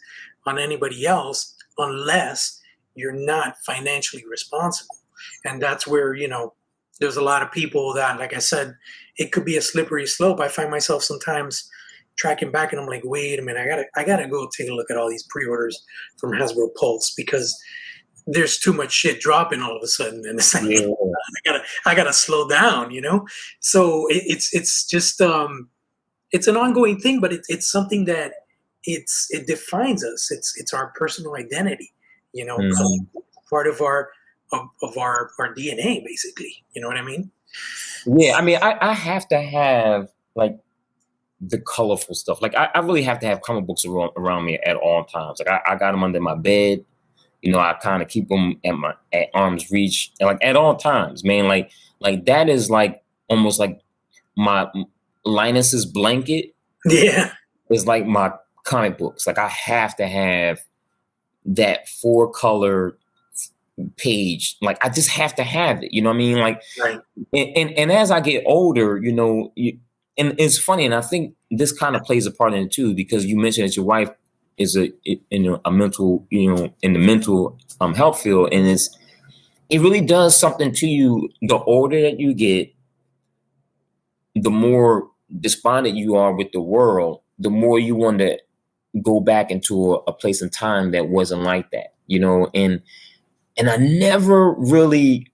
on anybody else unless you're not financially responsible. And that's where, you know, there's a lot of people that, like I said, it could be a slippery slope. I find myself sometimes tracking back and I'm like, wait a minute, I gotta go take a look at all these pre-orders from Hasbro Pulse because there's too much shit dropping all of a sudden. And it's like, I gotta slow down, you know? So it's just, it's an ongoing thing, but it's something that it defines us. It's our personal identity, you know, part of our DNA, basically. You know what I mean? Yeah, I mean, I have to have like the colorful stuff. Like I really have to have comic books around me at all times. Like I got them under my bed. You know, I kind of keep them at arm's reach, and like at all times, man. Like that is like almost like my Linus's blanket. Yeah, is like my comic books. Like I have to have that 4-color page. Like I just have to have it. You know what I mean? Like, right. And as I get older, you know, and it's funny, and I think this kind of plays a part in it too, because you mentioned that your wife is in a mental, you know, in the mental health field, and it really does something to you. The older that you get, the more despondent you are with the world, the more you want to go back into a place in time that wasn't like that, you know. And I never really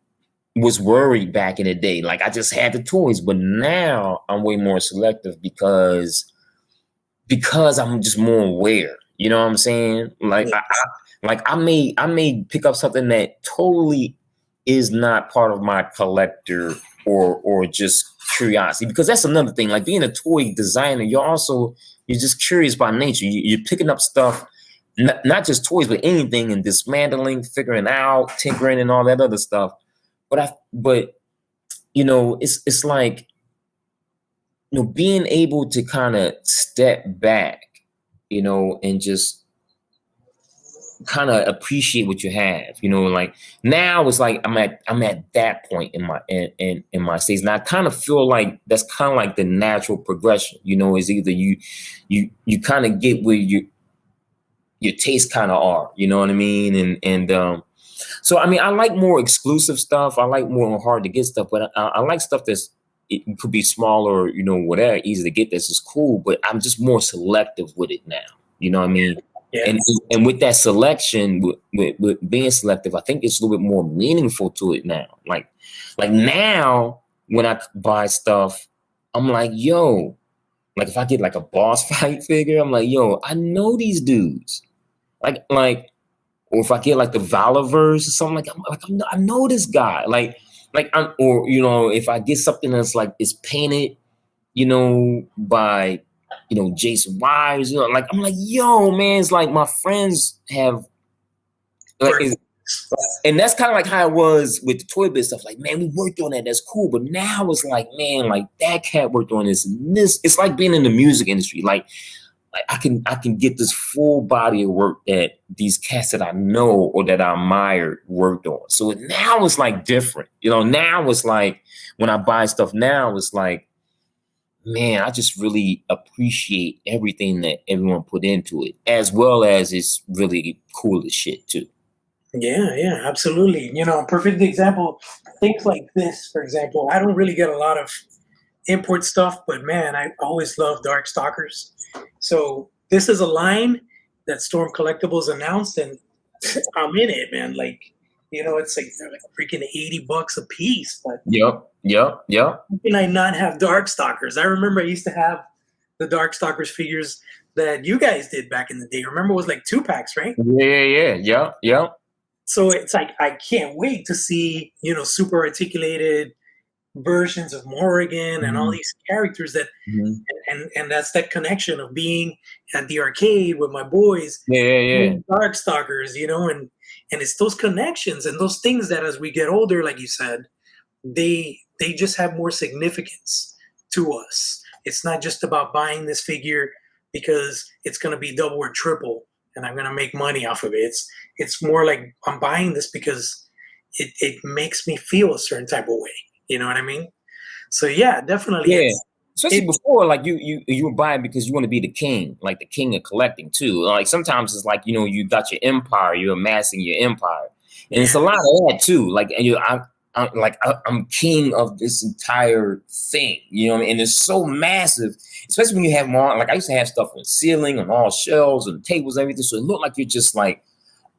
was worried back in the day. Like I just had the toys, but now I'm way more selective because I'm just more aware. You know what I'm saying? Like I may pick up something that totally is not part of my collector or just curiosity, because that's another thing. Like being a toy designer, you're just curious by nature. You're picking up stuff, not just toys, but anything, and dismantling, figuring out, tinkering, and all that other stuff. But you know, it's like, you know, being able to kind of step back, you know, and just kind of appreciate what you have, you know. Like now it's like I'm at that point in my stage, and I kind of feel like that's kind of like the natural progression, you know. Is either you kind of get where your tastes kind of are, you know what I mean, and so I mean, I like more exclusive stuff. I like more hard to get stuff, but I like stuff it could be smaller, you know, whatever, easy to get. This is cool, but I'm just more selective with it now. You know what I mean? Yes. And with that selection, with being selective, I think it's a little bit more meaningful to it now. Like now, when I buy stuff, I'm like, yo, like if I get like a boss fight figure, I'm like, yo, I know these dudes. Like, or if I get like the Valaverse or something, I know this guy. Or you know, if I get something that's like is painted, you know, by, you know, Jason Wise, you know, like I'm like, yo, man, it's like my friends have, like, and that's kind of like how it was with the Toy Biz stuff. Like, man, we worked on that. That's cool. But now it's like, man, like that cat worked on this and this. It's like being in the music industry. Like I can get this full body of work that these cats that I know or that I admire worked on. So now it's like different, you know. Now it's like when I buy stuff now, it's like, man, I just really appreciate everything that everyone put into it, as well as it's really cool as shit too. Yeah, absolutely. You know, a perfect example things like this, for example, I don't really get a lot of import stuff, but man, I always love Dark Stalkers. So this is a line that Storm Collectibles announced, and I'm in it, man. Like, it's like they're like freaking $80 a piece. But Yep. how can I not have Dark Stalkers? I remember I used to have the Dark Stalkers figures that you guys did back in the day. Remember, it was like 2-packs, right? Yeah. So it's like I can't wait to see, super articulated versions of Morrigan and all these characters that and that's that connection of being at the arcade with my boys, Dark Stalkers, and it's those connections and those things that as we get older, like you said, they just have more significance to us. It's not just about buying this figure because it's going to be double or triple and I'm going to make money off of it. It's more like I'm buying this because it makes me feel a certain type of way. You know what I mean? So yeah, definitely. Yeah. Especially before, like you were buying because you want to be the king, like the king of collecting too. Like sometimes it's like, you got your empire, you're amassing your empire. And it's a lot of that too. Like, I'm king of this entire thing, you know what I mean? And it's so massive, especially when you have more, like I used to have stuff on the ceiling and all shelves and tables, everything. So it looked like you're just like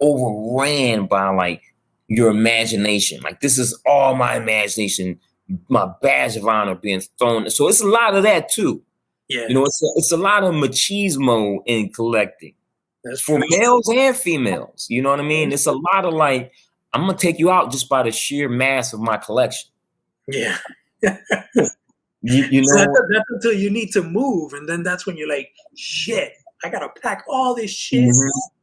overran by like your imagination. Like this is all my imagination, my badge of honor being thrown. So it's a lot of that too. Yeah. It's a lot of machismo in collecting. That's for males and females. You know what I mean? It's a lot of like, I'm gonna take you out just by the sheer mass of my collection. Yeah. you know, so that's until you need to move, and then that's when you're like, shit, I gotta pack all this shit.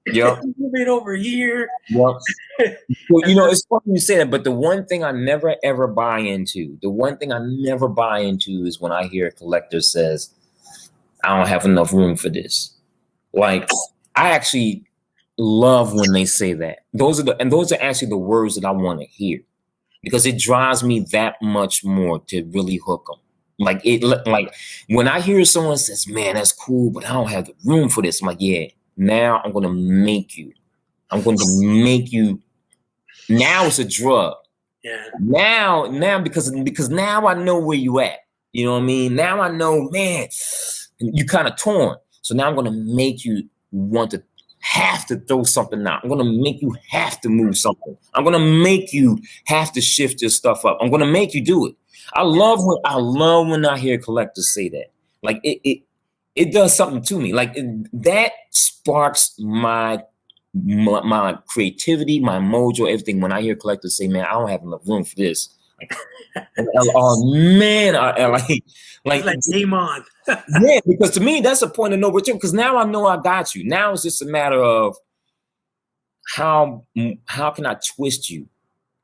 Yep. Move it over here. Yep. Well, it's funny you say that, but the one thing I never ever buy into, is when I hear a collector says, I don't have enough room for this. Like, I actually love when they say that. Those are actually the words that I want to hear, because it drives me that much more to really hook them. Like when I hear someone says, man, that's cool, but I don't have the room for this. I'm like, yeah, now I'm going to make you. Now it's a drug. Yeah. Now, because now I know where you at. You know what I mean? Now I know, man, you kind of torn. So now I'm going to make you want to have to throw something out. I'm going to make you have to move something. I'm going to make you have to shift your stuff up. I'm going to make you do it. I love when I hear collectors say that. Like it does something to me. Like that sparks my creativity, my mojo, everything. When I hear collectors say, man, I don't have enough room for this. Oh man, like game on. Yeah, because to me that's a point of no return. Because now I know I got you. Now it's just a matter of how can I twist you,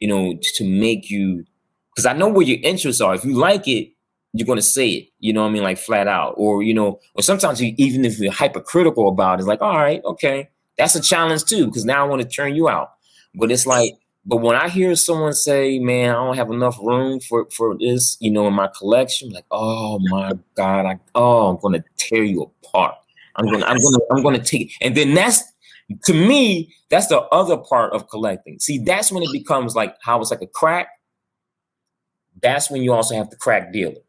to make you. Because I know where your interests are. If you like it, you're gonna say it. You know what I mean, like flat out. Or or sometimes even if you're hypercritical about it, it's like, all right, okay, that's a challenge too. Because now I want to turn you out. But it's like. But when I hear someone say, man, I don't have enough room for this, in my collection, like, oh my God, I'm gonna tear you apart. I'm gonna take it. And then to me, that's the other part of collecting. See, that's when it becomes like how it's like a crack. That's when you also have the crack dealer.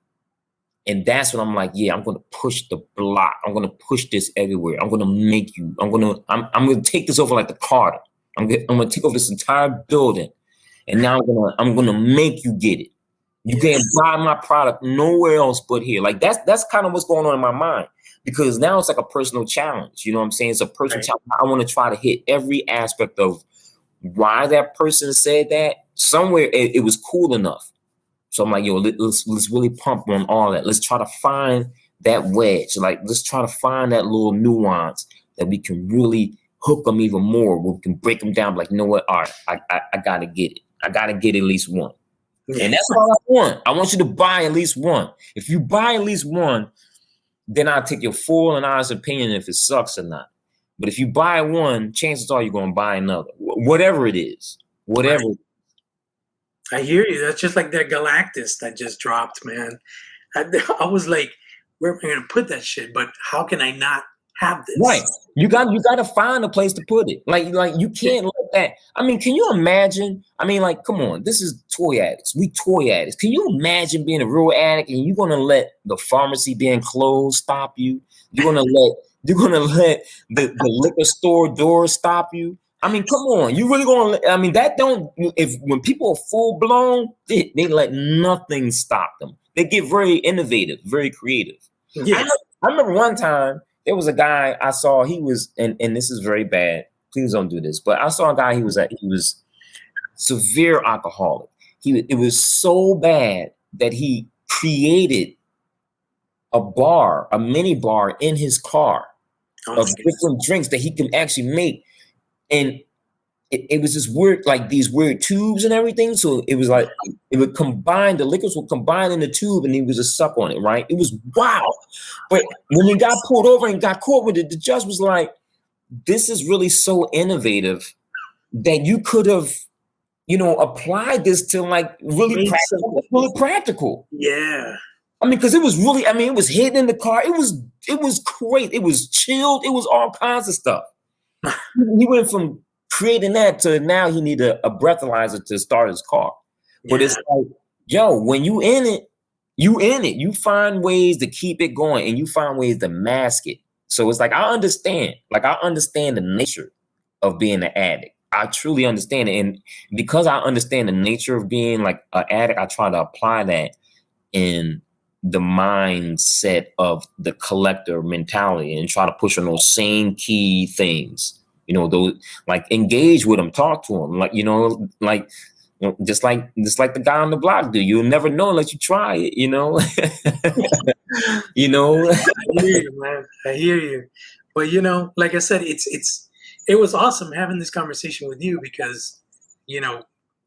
And that's when I'm like, yeah, I'm gonna push the block. I'm gonna push this everywhere. I'm gonna make you, I'm gonna take this over like the Carter. I'm gonna take over this entire building, and now I'm gonna make you get it. You can't buy my product nowhere else but here. Like that's kind of what's going on in my mind, because now it's like a personal challenge. You know what I'm saying? It's a personal challenge. I want to try to hit every aspect of why that person said that. Somewhere it was cool enough. So I'm like, yo, let's really pump on all that. Let's try to find that wedge. Like let's try to find that little nuance that we can really hook them even more. We can break them down. Like, you know what? All right, I gotta get it. I gotta get at least one. Yeah. And that's all I want. I want you to buy at least one. If you buy at least one, then I'll take your full and honest opinion if it sucks or not. But if you buy one, chances are you're gonna buy another. Whatever it is. Whatever. Right. I hear you. That's just like that Galactus that just dropped, man. I was like, where am I gonna put that shit? But how can I not have this. Right. You got to find a place to put it. Like you can't let that. I mean, can you imagine? I mean, like, come on. This is toy addicts. We toy addicts. Can you imagine being a real addict and you're gonna let the pharmacy being closed stop you? You're gonna let the liquor store door stop you? I mean, come on. You really gonna? I mean, that don't. If when people are full blown, they let nothing stop them. They get very innovative, very creative. Yeah. I remember one time there was a guy I saw. He was, and this is very bad. Please don't do this. But I saw a guy. He was severe alcoholic. It was so bad that he created a mini bar in his car of different drinks that he can actually make. And it was this weird, like these weird tubes and everything. So it was like, it would combine, the liquids would combine in the tube and he would just suck on it, right? It was wow. But when he got pulled over and got caught with it, the judge was like, this is really so innovative that you could have, applied this to like really practical. Yeah. I mean, because it was really, it was hidden in the car. It was great. It was chilled. It was all kinds of stuff. He went from creating that to now he need a breathalyzer to start his car. Yeah. But it's like, yo, when you in it. You find ways to keep it going and you find ways to mask it. So it's like, I understand the nature of being an addict. I truly understand it. And because I understand the nature of being like an addict, I try to apply that in the mindset of the collector mentality and try to push on those same key things, those like engage with them, talk to them, like, just like the guy on the block do. You'll never know unless you try it, I hear you, man. I hear you. But like I said, it was awesome having this conversation with you because,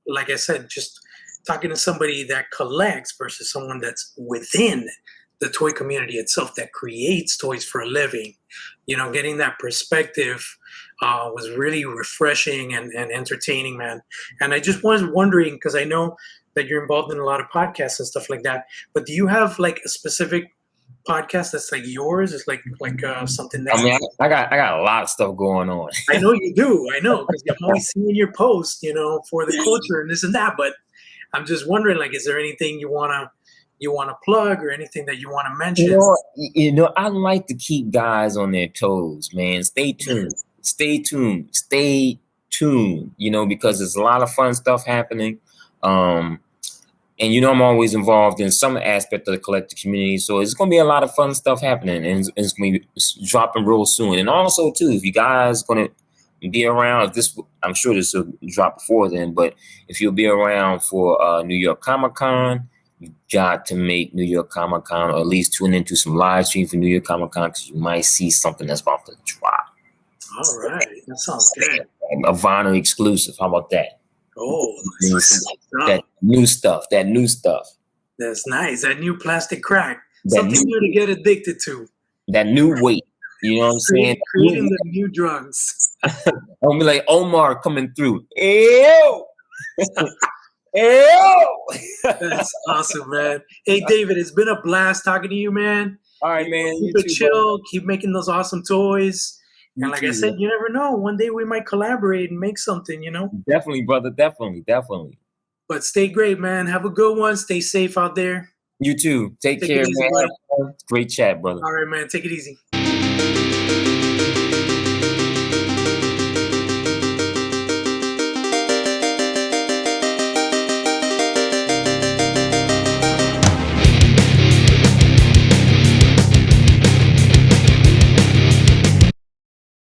like I said, just talking to somebody that collects versus someone that's within the toy community itself that creates toys for a living, getting that perspective was really refreshing and entertaining, man. And I just was wondering, because I know that you're involved in a lot of podcasts and stuff like that, but do you have like a specific podcast that's like yours? It's like something that I got a lot of stuff going on. I know you do. I know, because I'm always seeing your posts, for the culture and this and that. But I'm just wondering, like, is there anything you wanna plug or anything that you want to mention? I like to keep guys on their toes, man. Stay tuned. Stay tuned. Stay tuned. Because there's a lot of fun stuff happening. And I'm always involved in some aspect of the collective community. So it's going to be a lot of fun stuff happening, and it's going to be dropping real soon. And also, too, if you guys going to be around, I'm sure this will drop before then, but if you'll be around for New York Comic-Con, you got to make New York Comic-Con, or at least tune into some live stream for New York Comic-Con, because you might see something that's about to drop. All right. That sounds good. A vinyl exclusive. How about that? Oh, that new stuff. That's nice. That new plastic crack. Something new to get addicted to. That new weight. You know what I'm saying? Creating the new drugs. I'll be like Omar coming through. Ew! Ew! That's awesome, man. Hey, David, it's been a blast talking to you, man. All right, man. Keep it chill. Keep making those awesome toys. And like I said, you never know. One day we might collaborate and make something, Definitely, brother. Definitely. But stay great, man. Have a good one. Stay safe out there. You too. Take care, man. Great chat, brother. All right, man. Take it easy.